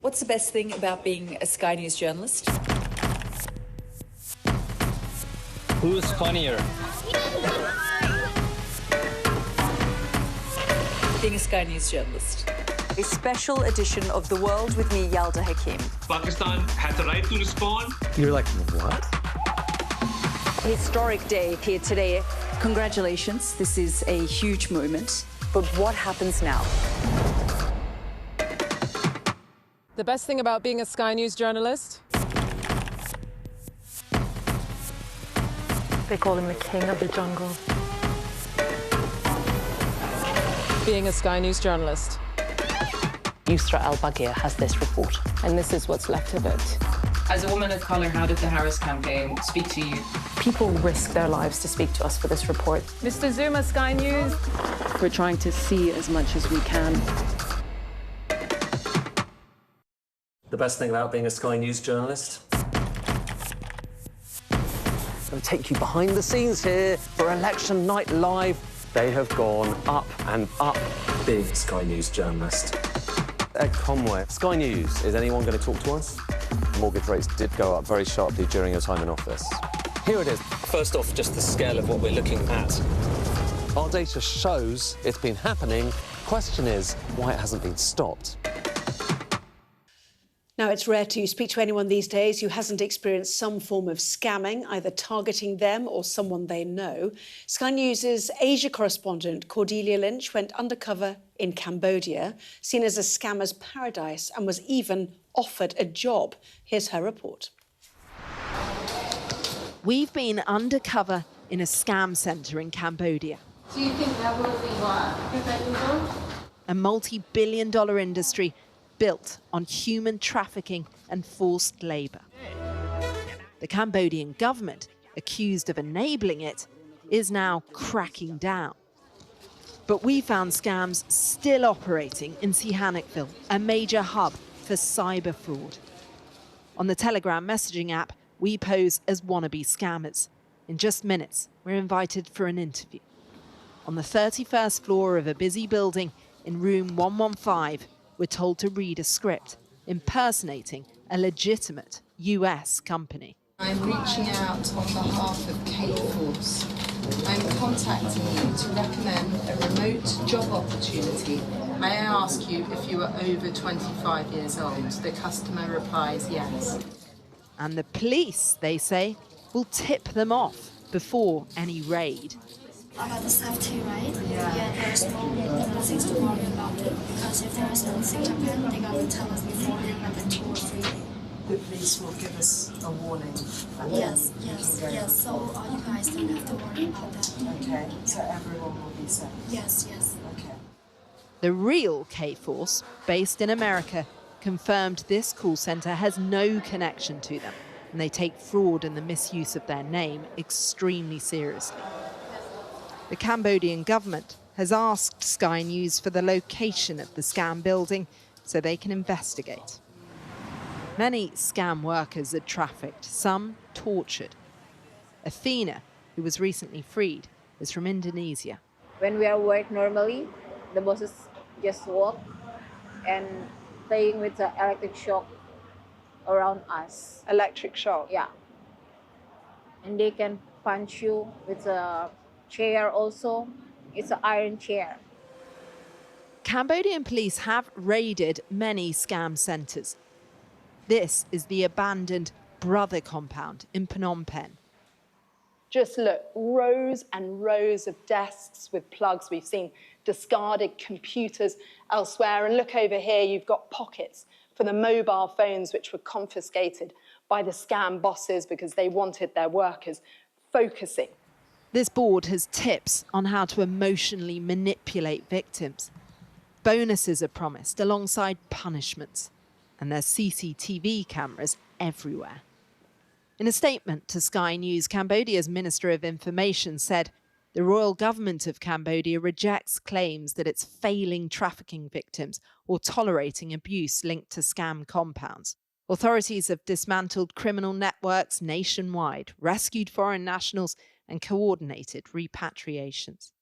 S3: What's the best thing about being a Sky News journalist?
S7: Who's funnier?
S3: Being a Sky News journalist.
S22: A special edition of The World with me, Yalda Hakim.
S7: Pakistan has the right to respond.
S10: You're like, what?
S22: Historic day here today.
S3: Congratulations, this is a huge moment.
S22: But what happens now?
S23: The best thing about being a Sky News journalist?
S21: They call him the king of the jungle.
S23: Being a Sky News journalist.
S24: Yusra Al-Baghir has this report.
S21: And this is what's left of it.
S25: As a woman of colour, how did the Harris campaign speak to you?
S21: People risk their lives to speak to us for this report.
S23: Mr. Zuma, Sky News.
S21: We're trying to see as much as we can.
S8: The best thing about being a Sky News journalist?
S2: I'm going to take you behind the scenes here for Election Night Live.
S10: They have gone up and up.
S8: Being a Sky News journalist.
S10: Ed Conway, Sky News, is anyone going to talk to us? Mortgage rates did go up very sharply during your time in office. Here it is.
S8: First off, just the scale of what we're looking at.
S10: Our data shows it's been happening. Question is why it hasn't been stopped.
S1: Now, it's rare to speak to anyone these days who hasn't experienced some form of scamming, either targeting them or someone they know. Sky News' Asia correspondent Cordelia Lynch went undercover in Cambodia, seen as a scammer's paradise, and was even offered a job. Here's her report.
S26: We've been undercover in a scam centre in Cambodia.
S21: Do you think that will be what?
S26: A multi-billion-dollar industry built on human trafficking and forced labour. The Cambodian government, accused of enabling it, is now cracking down. But we found scams still operating in Sihanoukville, a major hub for cyber fraud. On the Telegram messaging app, we pose as wannabe scammers. In just minutes, we're invited for an interview. On the 31st floor of a busy building in room 115, we're told to read a script impersonating a legitimate US company.
S27: I'm reaching out on behalf of K-Force. I'm contacting you to recommend a remote
S4: remote job opportunity. May I ask you if you are over 25 years old? The customer replies yes.
S26: And the police, they say, will tip them off before any raid.
S9: About the safety, right? Yeah, there's nothing to worry about it, because if there is anything happen, they're going to tell us beforehand, like a 2 or 3 days.
S4: The police will give us a warning.
S9: Yes. So you guys don't have to worry about that.
S4: Okay, so everyone will be safe?
S9: Yes.
S4: Okay.
S26: The real K-Force, based in America, confirmed this call centre has no connection to them, and they take fraud and the misuse of their name extremely seriously. The Cambodian government has asked Sky News for the location of the scam building so they can investigate. Many scam workers are trafficked, some tortured. Athena, who was recently freed, is from Indonesia.
S11: When we are work normally, the bosses just walk and playing with the electric shock around us.
S4: Electric shock?
S11: Yeah. And they can punch you with a chair also. It's an iron chair.
S26: Cambodian police have raided many scam centres. This is the abandoned Brother compound in Phnom Penh.
S12: Just look, rows and rows of desks with plugs. We've seen discarded computers elsewhere. And look over here, you've got pockets for the mobile phones which were confiscated by the scam bosses because they wanted their workers focusing.
S26: This board has tips on how to emotionally manipulate victims. Bonuses are promised alongside punishments. And there's CCTV cameras everywhere. In a statement to Sky News, Cambodia's Minister of Information said the royal government of Cambodia rejects claims that it's failing trafficking victims or tolerating abuse linked to scam compounds. Authorities have dismantled criminal networks nationwide, rescued foreign nationals, and coordinated repatriations.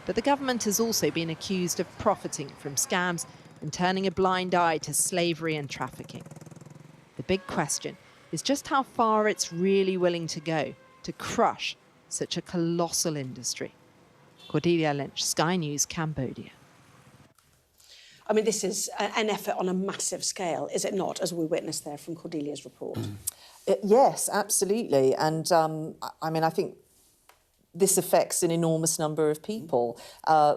S26: But the government has also been accused of profiting from scams and turning a blind eye to slavery and trafficking. The big question is just how far it's really willing to go to crush such a colossal industry. Cordelia Lynch, Sky News, Cambodia.
S1: I mean, this is an effort on a massive scale, is it not, as we witnessed there from Cordelia's report?
S5: Yes, absolutely. And I mean, I think this affects an enormous number of people.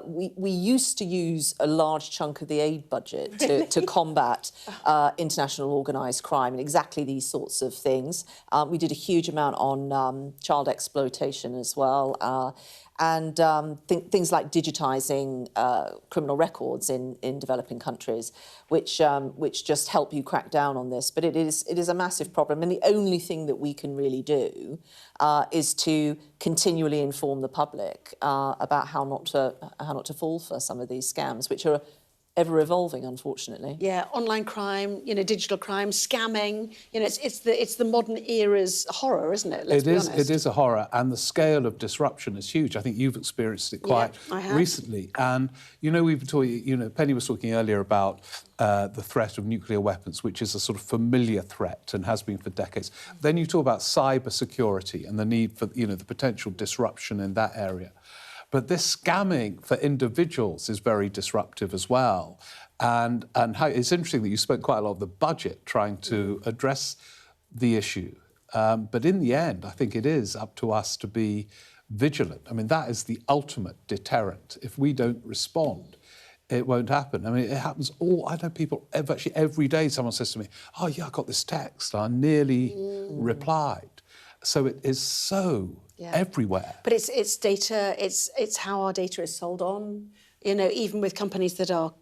S5: We used to use a large chunk of the aid budget to combat international organised crime and exactly these sorts of things. We did a huge amount on child exploitation as well. And things like digitising criminal records in developing countries, which just help you crack down on this. But it is a massive problem, and the only thing that we can really do is to continually inform the public about how not to fall for some of these scams, which are ever evolving, unfortunately.
S1: Yeah, online crime, digital crime, scamming. It's the modern era's horror, isn't it? Let's be honest.
S6: It is a horror, and the scale of disruption is huge. I think you've experienced it quite recently. And we've been talking. Penny was talking earlier about the threat of nuclear weapons, which is a sort of familiar threat and has been for decades. Then you talk about cyber security and the need for the potential disruption in that area. But this scamming for individuals is very disruptive as well. And how, it's interesting that you spent quite a lot of the budget trying to address the issue. But in the end, I think it is up to us to be vigilant. I mean, that is the ultimate deterrent. If we don't respond, it won't happen. I mean, it happens I know people, actually every day someone says to me, oh yeah, I got this text, I nearly replied. So it is so everywhere.
S1: But it's data. It's how our data is sold on. Even with companies that are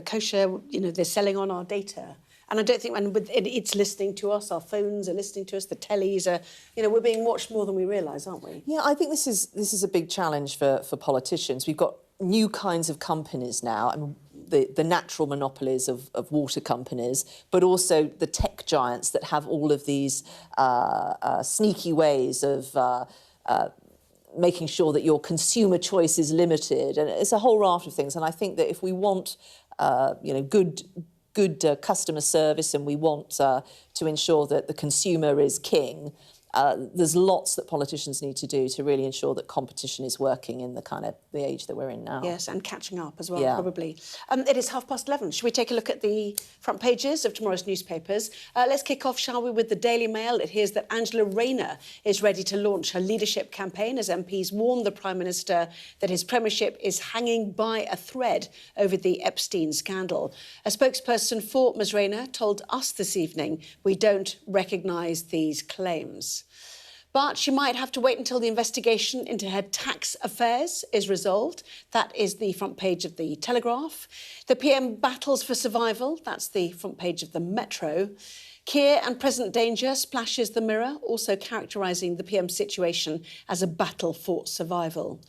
S1: kosher. They're selling on our data. And I don't think it's listening to us. Our phones are listening to us. The tellies are. We're being watched more than we realise, aren't we?
S5: Yeah, I think this is a big challenge for politicians. We've got new kinds of companies now, and the natural monopolies of water companies, but also the tech giants that have all of these sneaky ways of making sure that your consumer choice is limited. And it's a whole raft of things. And I think that if we want, good customer service and we want to ensure that the consumer is king, there's lots that politicians need to do to really ensure that competition is working in the kind of the age that we're in now.
S1: Yes, and catching up as well, probably. It is 11:30. Should we take a look at the front pages of tomorrow's newspapers? Let's kick off, shall we, with the Daily Mail. It hears that Angela Rayner is ready to launch her leadership campaign as MPs warn the Prime Minister that his premiership is hanging by a thread over the Epstein scandal. A spokesperson for Ms Rayner told us this evening, "We don't recognise these claims." But she might have to wait until the investigation into her tax affairs is resolved. That is the front page of the Telegraph. The PM battles for survival. That's the front page of the Metro. Keir and present danger splashes the Mirror, also characterising the PM's situation as a battle for survival.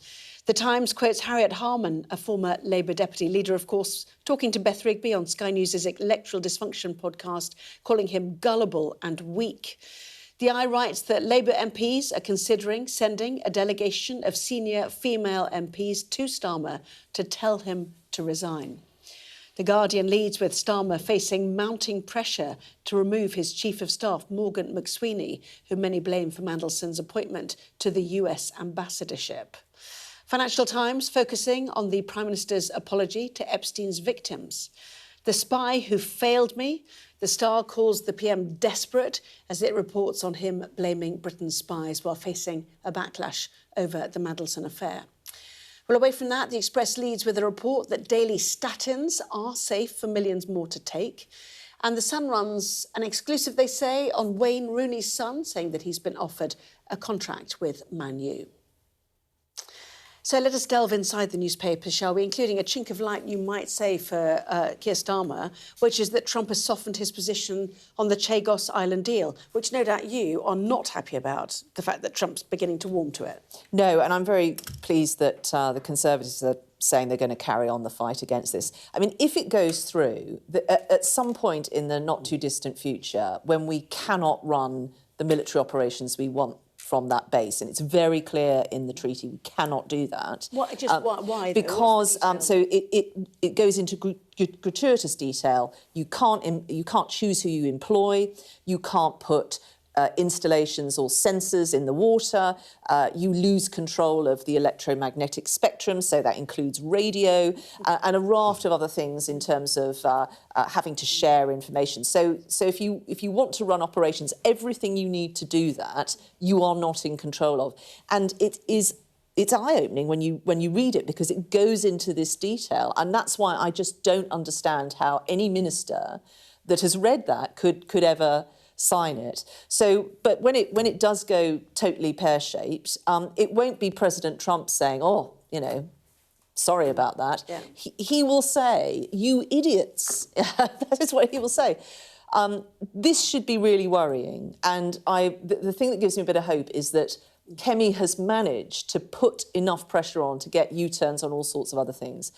S1: The Times quotes Harriet Harman, a former Labour deputy leader, of course, talking to Beth Rigby on Sky News' Electoral Dysfunction podcast, calling him gullible and weak. The Eye writes that Labour MPs are considering sending a delegation of senior female MPs to Starmer to tell him to resign. The Guardian leads with Starmer facing mounting pressure to remove his Chief of Staff, Morgan McSweeney, who many blame for Mandelson's appointment to the US ambassadorship. Financial Times focusing on the Prime Minister's apology to Epstein's victims. The spy who failed me. The Star calls the PM desperate as it reports on him blaming Britain's spies while facing a backlash over the Mandelson affair. Well, away from that, the Express leads with a report that daily statins are safe for millions more to take. And the Sun runs an exclusive, they say, on Wayne Rooney's son, saying that he's been offered a contract with Man U. So let us delve inside the newspapers, shall we, including a chink of light, you might say, for Keir Starmer, which is that Trump has softened his position on the Chagos Island deal, which no doubt you are not happy about, the fact that Trump's beginning to warm to it.
S5: No, and I'm very pleased that the Conservatives are saying they're going to carry on the fight against this. I mean, if it goes through, at some point in the not-too-distant future, when we cannot run the military operations we want from that base, and it's very clear in the treaty we cannot do that.
S1: Why?
S5: Because so it goes into gratuitous detail. You can't choose who you employ. You can't put installations or sensors in the water. You lose control of the electromagnetic spectrum, so that includes radio and a raft of other things in terms of having to share information. So if you want to run operations, everything you need to do that, you are not in control of. And it's eye-opening when you read it, because it goes into this detail. And that's why I just don't understand how any minister that has read that could ever sign it. So, but when it does go totally pear-shaped, it won't be President Trump saying, "Oh, you know, sorry about that." Yeah. He will say, "You idiots." That is what he will say. This should be really worrying. And the thing that gives me a bit of hope is that Kemi has managed to put enough pressure on to get U-turns on all sorts of other things.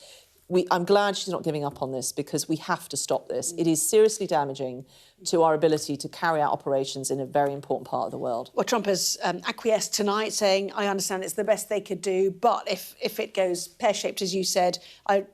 S5: I'm glad she's not giving up on this, because we have to stop this. It is seriously damaging to our ability to carry out operations in a very important part of the world.
S1: Well, Trump has acquiesced tonight, saying, "I understand it's the best they could do, but if it goes pear-shaped, as you said, I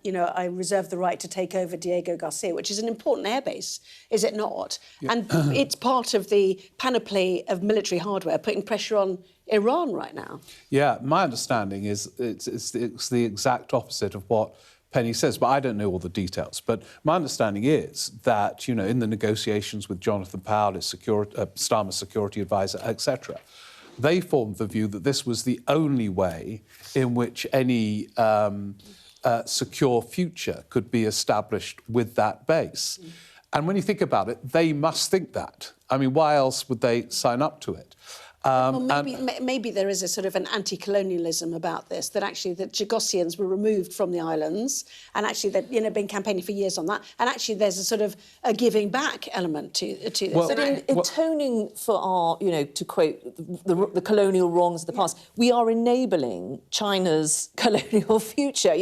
S1: reserve the right to take over Diego Garcia," which is an important airbase, is it not? Yeah. And it's part of the panoply of military hardware putting pressure on Iran right now.
S6: Yeah, my understanding is it's the exact opposite of what Penny says, but I don't know all the details. But my understanding is that, you know, in the negotiations with Jonathan Powell, his Starmer's security advisor, etc., they formed the view that this was the only way in which any secure future could be established with that base. And when you think about it, they must think that. I mean, why else would they sign up to it?
S1: Well, maybe there is a sort of an anti-colonialism about this, that actually the Chagosians were removed from the islands, and actually they've been campaigning for years on that, and actually there's a sort of a giving back element to this.
S5: Well, but in atoning for our, to quote the colonial wrongs of the past, we are enabling China's colonial future.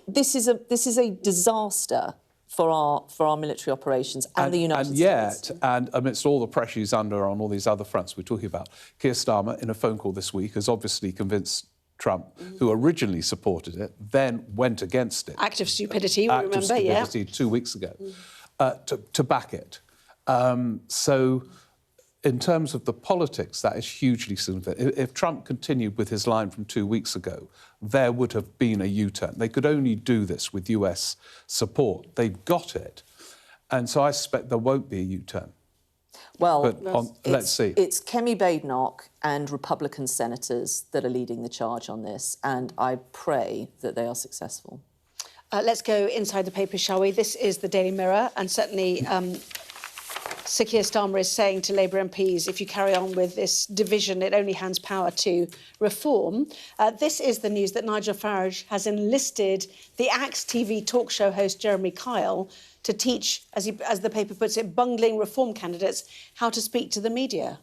S5: This is a disaster for our military operations and the United States.
S6: And amidst all the pressure he's under on all these other fronts we're talking about, Keir Starmer, in a phone call this week, has obviously convinced Trump, who originally supported it, then went against it.
S1: Act of stupidity, we remember, yeah.
S6: Act of stupidity 2 weeks ago, to back it. So in terms of the politics, that is hugely significant. If Trump continued with his line from 2 weeks ago, there would have been a U-turn. They could only do this with US support. They've got it. And so I suspect there won't be a U-turn.
S5: Well,
S6: let's see.
S5: It's Kemi Badenoch and Republican senators that are leading the charge on this, and I pray that they are successful.
S1: Let's go inside the paper, shall we? This is the Daily Mirror, and certainly Sir Keir Starmer is saying to Labour MPs, if you carry on with this division, it only hands power to reform. This is the news that Nigel Farage has enlisted the Axe TV talk show host Jeremy Kyle to teach, as the paper puts it, bungling reform candidates how to speak to the media.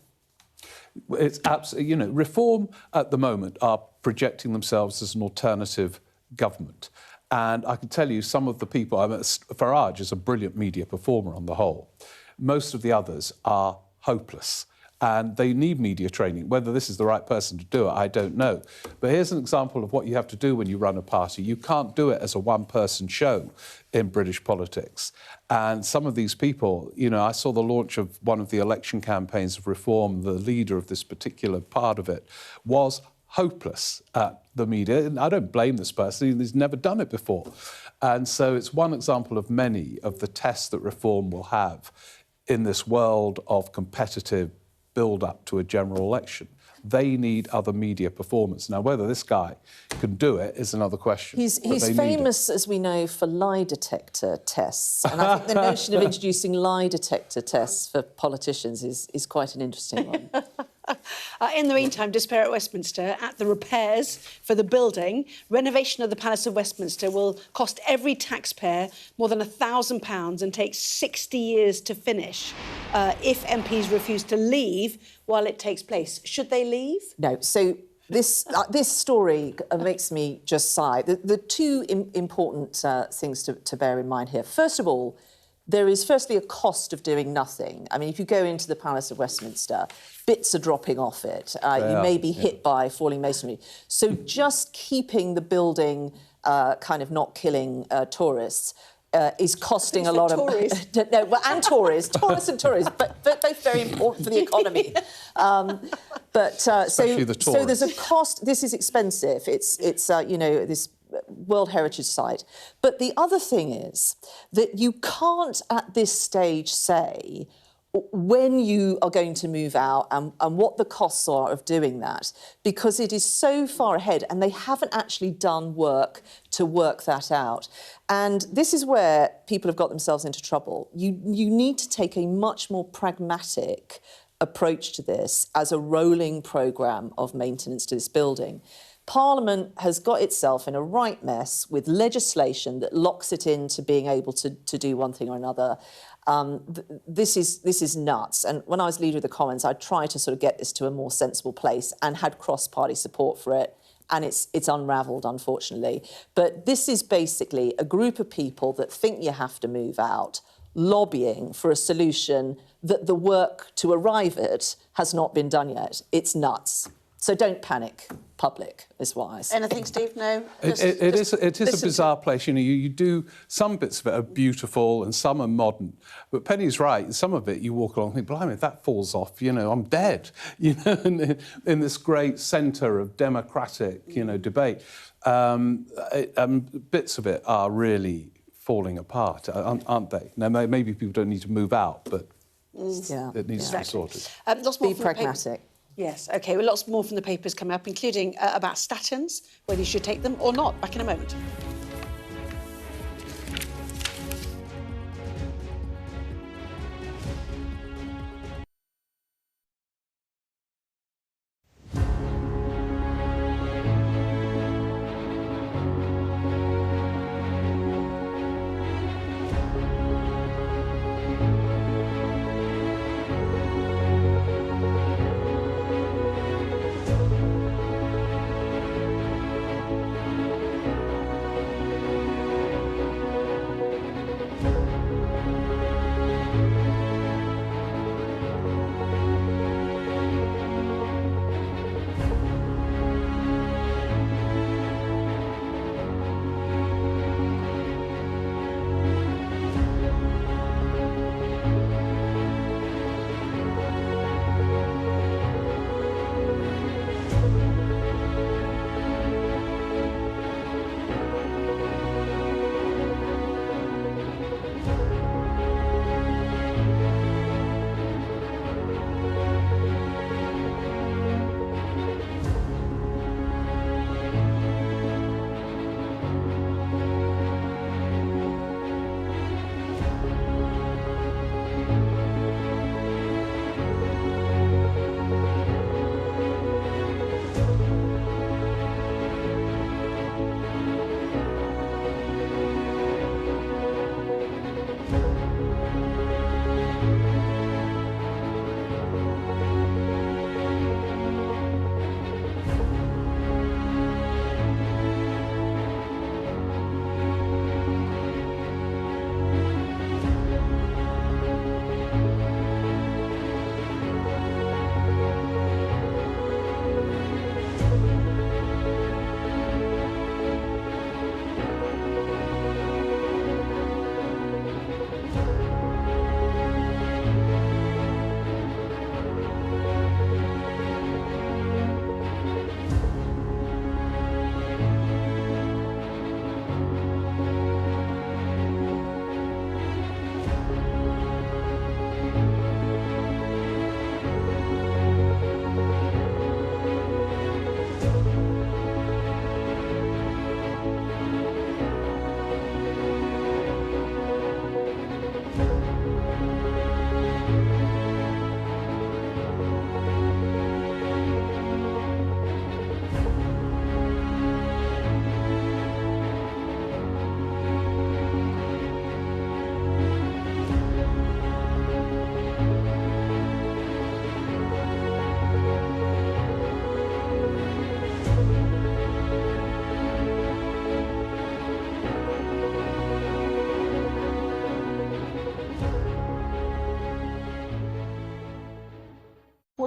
S6: It's absolutely, Reform at the moment are projecting themselves as an alternative government. And I can tell you some of the people, Farage is a brilliant media performer on the whole. Most of the others are hopeless and they need media training. Whether this is the right person to do it, I don't know. But here's an example of what you have to do when you run a party. You can't do it as a one-person show in British politics. And some of these people, I saw the launch of one of the election campaigns of Reform. The leader of this particular part of it was hopeless at the media. And I don't blame this person. He's never done it before. And so it's one example of many of the tests that Reform will have in this world of competitive build-up to a general election. They need other media performers. Now, whether this guy can do it is another question.
S5: He's famous, as we know, for lie detector tests. And I think the notion of introducing lie detector tests for politicians is quite an interesting one.
S1: In the meantime, despair at Westminster at the repairs for the building. Renovation of the Palace of Westminster will cost every taxpayer more than £1,000 and take 60 years to finish if MPs refuse to leave while it takes place. Should they leave?
S5: No. So this story makes me just sigh. The two important things to bear in mind here. First of all, there is firstly a cost of doing nothing. I mean, if you go into the Palace of Westminster, bits are dropping off it. You may be hit by falling masonry. So just keeping the building kind of not killing tourists is costing a lot of... No, well, and tourists, but both very important for the economy.
S6: Especially the tourists.
S5: So there's a cost. This is expensive. It's this World Heritage Site. But the other thing is that you can't at this stage say when you are going to move out and what the costs are of doing that, because it is so far ahead and they haven't actually done work to work that out. And this is where people have got themselves into trouble. You need to take a much more pragmatic approach to this as a rolling programme of maintenance to this building. Parliament has got itself in a right mess with legislation that locks it into being able to do one thing or another. This is nuts. And when I was Leader of the Commons, I tried to sort of get this to a more sensible place and had cross-party support for it. And it's unravelled, unfortunately. But this is basically a group of people that think you have to move out, lobbying for a solution that the work to arrive at has not been done yet. It's nuts. So don't panic, public, is what I say.
S1: Anything, Steve? No?
S6: It is a bizarre place. You do... Some bits of it are beautiful and some are modern. But Penny's right. Some of it, you walk along and think, blimey, if that falls off, I'm dead. In this great centre of democratic, debate. Bits of it are really falling apart, aren't they? Now, maybe people don't need to move out, but it needs to be sorted.
S5: Be pragmatic.
S1: Yes, OK. Well, lots more from the papers coming up, including about statins, whether you should take them or not. Back in a moment.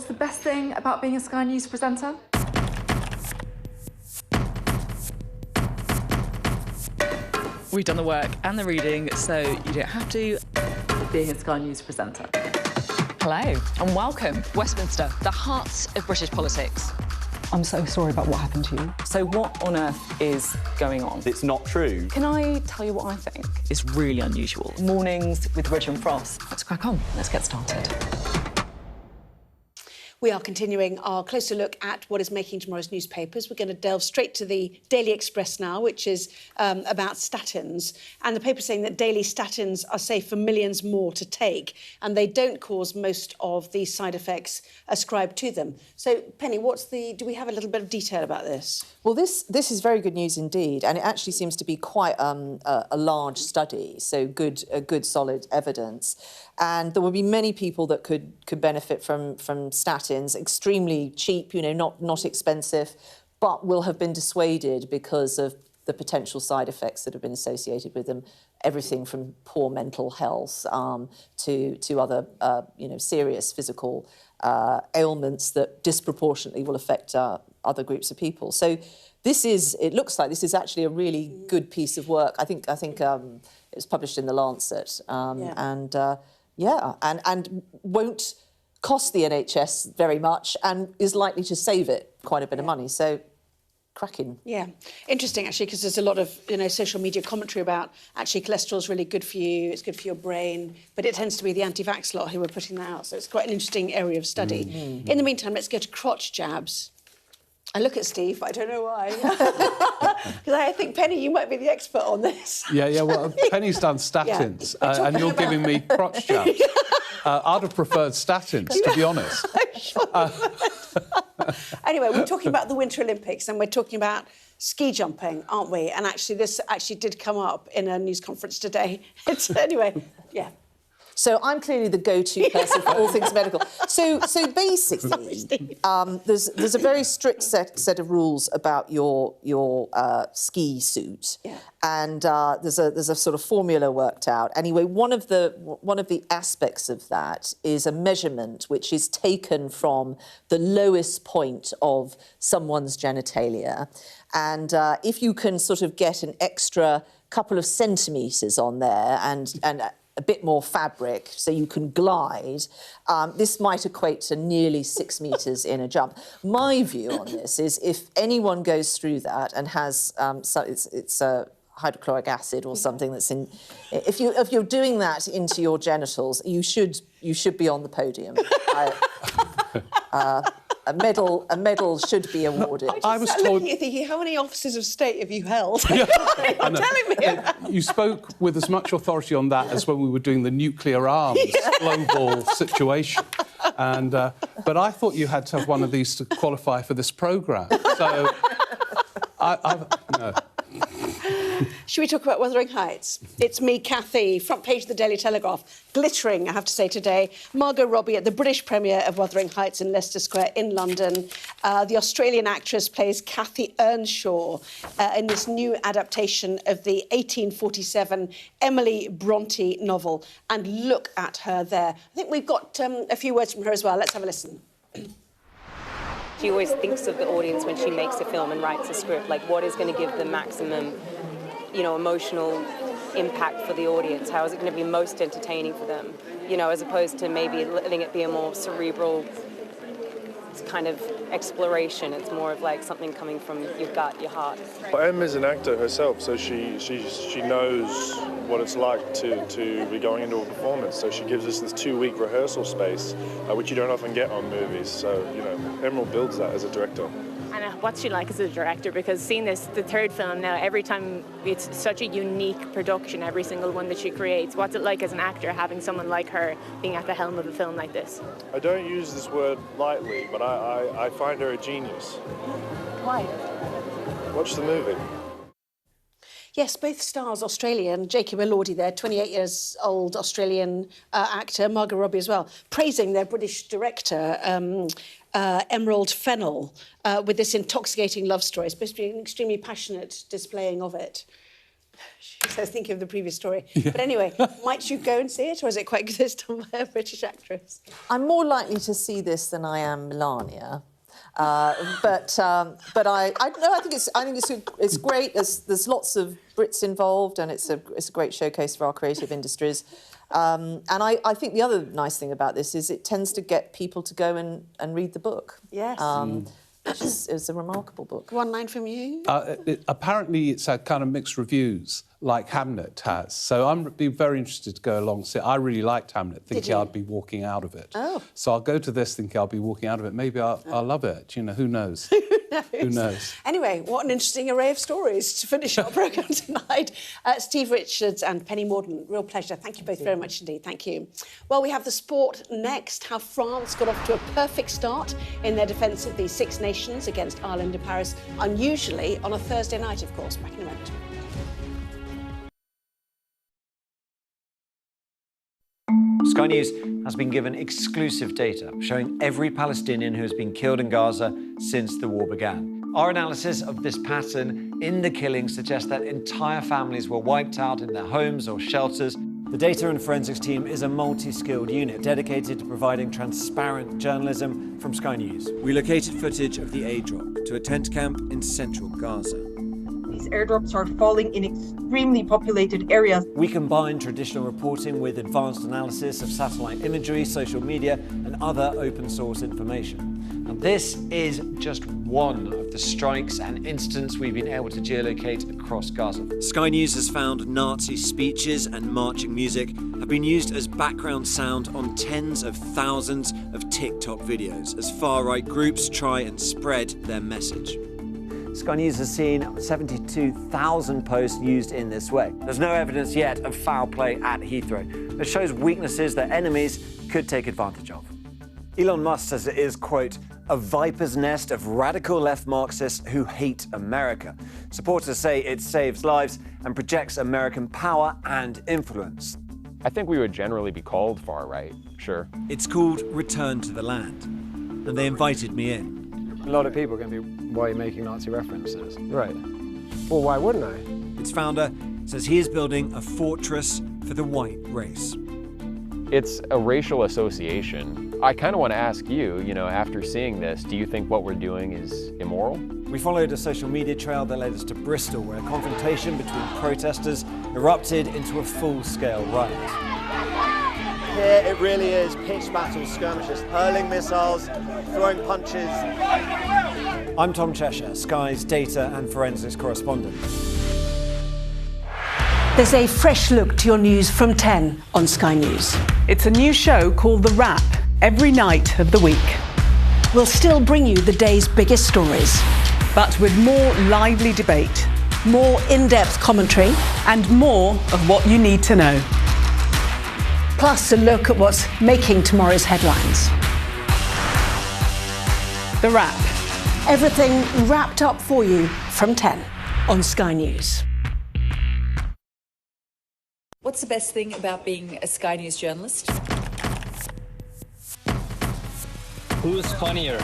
S25: What's the best thing about being a Sky News presenter?
S13: We've done the work and the reading, so you don't have to.
S25: Being a Sky News presenter.
S24: Hello and welcome. Westminster, the heart of British politics. I'm so sorry about what happened to you. So what on earth is going on?
S14: It's not true.
S24: Can I tell you what I think?
S13: It's really unusual.
S24: Mornings with Richard and Frost. Let's crack on. Let's get started.
S1: We are continuing our closer look at what is making tomorrow's newspapers. We're going to delve straight to the Daily Express now, which is about statins. And the paper saying that daily statins are safe for millions more to take, and they don't cause most of the side effects ascribed to them. So, Penny, do we have a little bit of detail about this?
S5: Well, this is very good news indeed, and it actually seems to be quite a large study, so good solid evidence. And there will be many people that could benefit from statins, extremely cheap, not expensive, but will have been dissuaded because of the potential side effects that have been associated with them. Everything from poor mental health to other, serious physical ailments that disproportionately will affect other groups of people. So it looks like this is actually a really good piece of work. I think it was published in The Lancet, and won't cost the NHS very much and is likely to save it quite a bit of money. So, cracking.
S1: Yeah, interesting actually, because there's a lot of social media commentary about actually cholesterol is really good for you, it's good for your brain, but it tends to be the anti-vax lot who are putting that out. So it's quite an interesting area of study.
S5: Mm-hmm.
S1: In the meantime, let's go to crotch jabs. I look at Steve, but I don't know why. Because I think, Penny, you might be the expert on this.
S6: Yeah, well, Penny's done statins, and you're giving me crotch jabs. I'd have preferred statins, to be honest.
S1: Anyway, we're talking about the Winter Olympics and we're talking about ski jumping, aren't we? And actually, this actually did come up in a news conference today. Anyway, yeah.
S5: So I'm clearly the go-to person for all things medical. So basically, there's a very strict set of rules about your ski suit, and there's a sort of formula worked out. Anyway, one of the aspects of that is a measurement which is taken from the lowest point of someone's genitalia, and if you can sort of get an extra couple of centimetres on there and a bit more fabric so you can glide, this might equate to nearly 6 metres in a jump. My view on this is if anyone goes through that and has, it's hydrochloric acid or something that's in, if you're doing that into your genitals, you should be on the podium. A medal should be awarded.
S1: I was told... looking at thinking, how many offices of state have you held? You're telling me.
S6: You spoke with as much authority on that as when we were doing the nuclear arms global situation. And but I thought you had to have one of these to qualify for this programme. So, no.
S1: Should we talk about Wuthering Heights? It's me, Cathy, front page of the Daily Telegraph. Glittering, I have to say today. Margot Robbie at the British premiere of Wuthering Heights in Leicester Square in London. The Australian actress plays Cathy Earnshaw in this new adaptation of the 1847 Emily Bronte novel. And look at her there. I think we've got a few words from her as well. Let's have a listen.
S15: She always thinks of the audience when she makes a film and writes a script, like what is going to give the maximum, emotional impact for the audience? How is it going to be most entertaining for them? As opposed to maybe letting it be a more cerebral kind of exploration. It's more of like something coming from your gut, your heart.
S17: Well, Em is an actor herself, so she knows what it's like to be going into a performance. So she gives us this 2-week rehearsal space, which you don't often get on movies. So, Emerald builds that as a director.
S19: And what's she like as a director? Because seeing this, the third film now, every time it's such a unique production, every single one that she creates. What's it like as an actor having someone like her being at the helm of a film like this?
S17: I don't use this word lightly, but I find her a genius.
S19: Why?
S17: Watch the movie.
S1: Yes, both stars Australian. Jacob Elordi there, 28 years old Australian actor, Margot Robbie as well, praising their British director, Emerald Fennell, with this intoxicating love story. It's supposed to be an extremely passionate displaying of it. She says, thinking of the previous story. Yeah. But anyway, might you go and see it, or is it quite good this time by a British actress?
S5: I'm more likely to see this than I am Melania. But I think it's great. There's lots of Brits involved, and it's a great showcase for our creative industries. And I think the other nice thing about this is it tends to get people to go and read the book.
S1: Yes.
S5: Which is a remarkable book.
S1: One line from you?
S6: Apparently it's had kind of mixed reviews, like Hamnet has. So I'd be very interested to go along and see it. I really liked Hamnet, thinking I'd be walking out of it.
S1: Oh.
S6: So I'll go to this thinking I'll be walking out of it. Maybe I'll love it. You know, who knows? Who knows?
S1: Anyway, what an interesting array of stories to finish our programme tonight. Steve Richards and Penny Mordaunt, real pleasure. Thank you both very much indeed. Thank you. Well, we have the sport next, how France got off to a perfect start in their defence of the Six Nations against Ireland in Paris, unusually on a Thursday night, of course. Back in a moment.
S2: Sky News has been given exclusive data showing every Palestinian who has been killed in Gaza since the war began. Our analysis of this pattern in the killings suggests that entire families were wiped out in their homes or shelters. The data and forensics team is a multi-skilled unit dedicated to providing transparent journalism from Sky News. We located footage of the aid drop to a tent camp in central Gaza.
S3: These airdrops are falling in extremely populated areas.
S2: We combine traditional reporting with advanced analysis of satellite imagery, social media, and other open source information. Now, this is just one of the strikes and incidents we've been able to geolocate across Gaza. Sky News has found Nazi speeches and marching music have been used as background sound on tens of thousands of TikTok videos as far-right groups try and spread their message. Sky News has seen 72,000 posts used in this way. There's no evidence yet of foul play at Heathrow. It shows weaknesses that enemies could take advantage of. Elon Musk says it is, quote, a viper's nest of radical left Marxists who hate America. Supporters say it saves lives and projects American power and influence.
S7: I think we would generally be called far-right, sure.
S2: It's called Return to the Land, and they invited me in.
S14: A lot of people are going to be, why are you making Nazi references? Right. Well, why wouldn't I?
S2: Its founder says he is building a fortress for the white race.
S7: It's a racial association. I kind of want to ask you, after seeing this, do you think what we're doing is immoral?
S2: We followed a social media trail that led us to Bristol, where a confrontation between protesters erupted into a full-scale riot.
S16: Here it really is pitched battle skirmishes, hurling missiles, throwing punches.
S2: I'm Tom Cheshire, Sky's data and forensics correspondent.
S1: There's a fresh look to your news from 10 on Sky News.
S18: It's a new show called The Wrap, every night of the week.
S1: We'll still bring you the day's biggest stories,
S18: but with more lively debate,
S1: more in-depth commentary,
S18: and more of what you need to know.
S1: Plus a look at what's making tomorrow's headlines.
S18: The Wrap.
S1: Everything wrapped up for you from 10 on Sky News.
S22: What's the best thing about being a Sky News journalist?
S20: Who's funnier?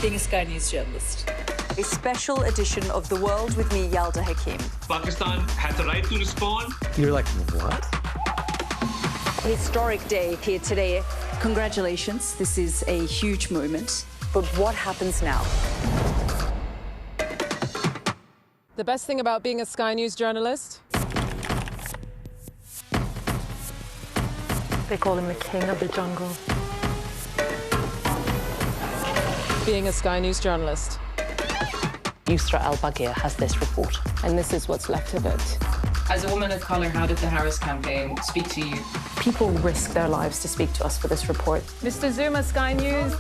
S22: Being a Sky News journalist. A special edition of The World with me, Yalda Hakim.
S20: Pakistan has the right to respond. You're like, what?
S22: Historic day here today. Congratulations, this is a huge moment. But what happens now?
S23: The best thing about being a Sky News journalist?
S27: They call him the king of the jungle.
S23: Being a Sky News journalist.
S27: Yusra al-Baghir has this report, and this is what's left of it.
S25: As a woman of colour, how did the Harris campaign speak to you?
S27: People risk their lives to speak to us for this report.
S23: Mr. Zuma, Sky News.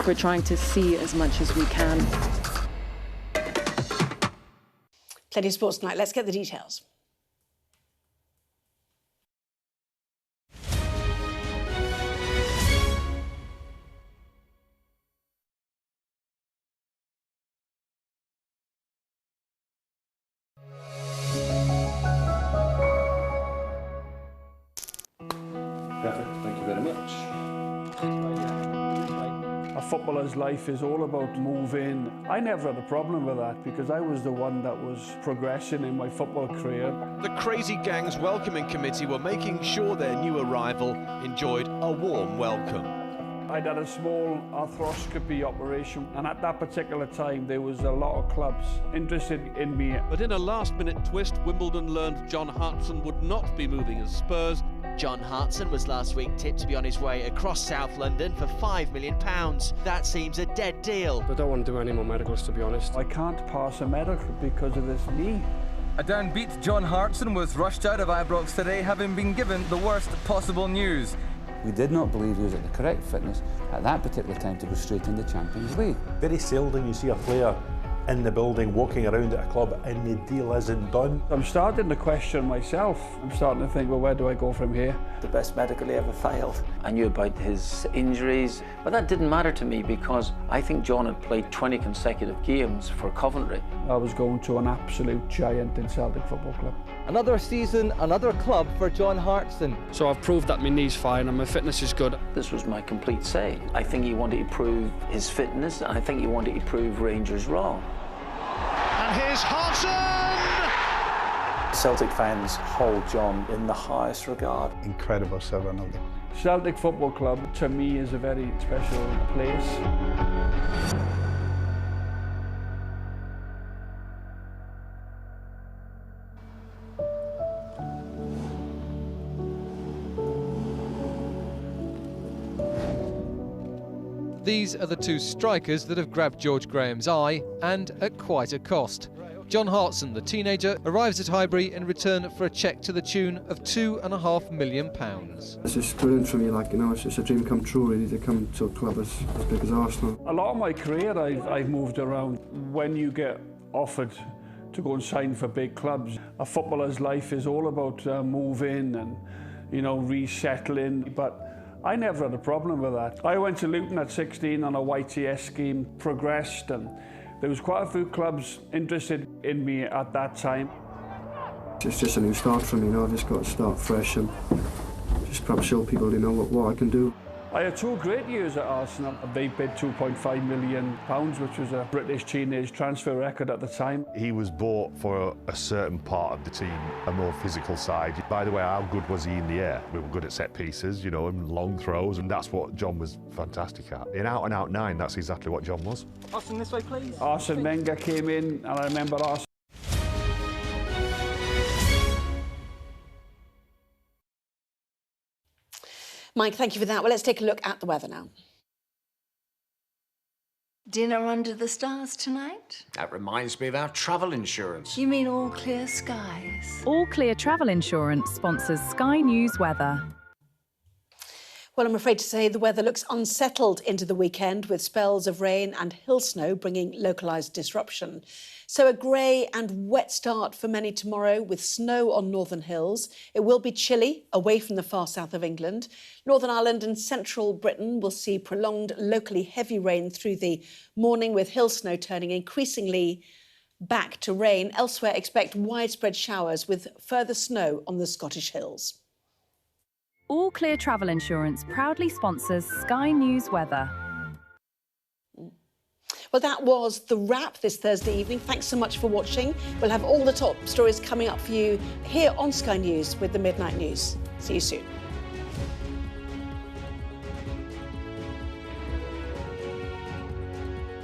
S27: We're trying to see as much as we can.
S1: Plenty of sports tonight. Let's get the details.
S6: Perfect, thank you very much.
S4: footballer's life is all about moving. I never had a problem with that because I was the one that was progressing in my football career.
S8: The Crazy Gang's welcoming committee were making sure their new arrival enjoyed a warm welcome.
S4: I'd had a small arthroscopy operation, and at that particular time there was a lot of clubs interested in me.
S9: But in a last-minute twist, Wimbledon learned John Hartson would not be moving as Spurs.
S10: John Hartson was last week tipped to be on his way across South London for £5 million. That seems a dead deal.
S14: I don't want to do any more medicals, to be honest.
S4: I can't pass a medical because of this knee.
S11: A downbeat John Hartson was rushed out of Ibrox today, having been given the worst possible news.
S12: We did not believe he was at the correct fitness at that particular time to go straight into the Champions League.
S21: Very seldom you see a player in the building walking around at a club and the deal isn't done.
S4: I'm starting to question myself. I'm starting to think, well, where do I go from here?
S28: The best medical he ever failed. I knew about his injuries, but that didn't matter to me because I think John had played 20 consecutive games for Coventry.
S4: I was going to an absolute giant in Celtic Football Club.
S11: Another season, another club for John Hartson.
S14: So I've proved that my knee's fine and my fitness is good.
S28: This was my complete say. I think he wanted to prove his fitness, and I think he wanted to prove Rangers wrong.
S9: And here's Hartson!
S21: Celtic fans hold John in the highest regard. Incredible serenity.
S4: Celtic Football Club, to me, is a very special place.
S9: These are the two strikers that have grabbed George Graham's eye, and at quite a cost. John Hartson, the teenager, arrives at Highbury in return for a cheque to the tune of £2.5 million.
S14: It's just brilliant for me, like, you know, it's just a dream come true, really, to come to a club as big as Arsenal.
S4: A lot of my career I've moved around. When you get offered to go and sign for big clubs, a footballer's life is all about moving and, you know, resettling, but I never had a problem with that. I went to Luton at 16 on a YTS scheme, progressed, and there was quite a few clubs interested in me at that time.
S14: It's just a new start for me, you know, I've just got to start fresh and just perhaps show people, you know, what I can do.
S4: I had 2 great years at Arsenal. They bid £2.5 million, which was a British teenage transfer record at the time.
S29: He was bought for a certain part of the team, a more physical side. By the way, how good was he in the air? We were good at set pieces, you know, and long throws, and that's what John was fantastic at. In out-and-out 9, that's exactly what John was.
S11: Arsene, this way, please.
S4: Arsene Wenger came in, and I remember Arsene.
S1: Mike, thank you for that. Well, let's take a look at the weather now.
S30: Dinner under the stars tonight?
S31: That reminds me of our travel insurance.
S30: You mean All Clear Skies?
S32: All Clear Travel Insurance sponsors Sky News Weather.
S1: Well, I'm afraid to say the weather looks unsettled into the weekend with spells of rain and hill snow bringing localised disruption. So a grey and wet start for many tomorrow with snow on northern hills. It will be chilly away from the far south of England. Northern Ireland and central Britain will see prolonged locally heavy rain through the morning with hill snow turning increasingly back to rain. Elsewhere, expect widespread showers with further snow on the Scottish hills.
S32: All Clear Travel Insurance proudly sponsors Sky News Weather.
S1: Well, that was the wrap this Thursday evening. Thanks so much for watching. We'll have all the top stories coming up for you here on Sky News with the Midnight News. See you soon.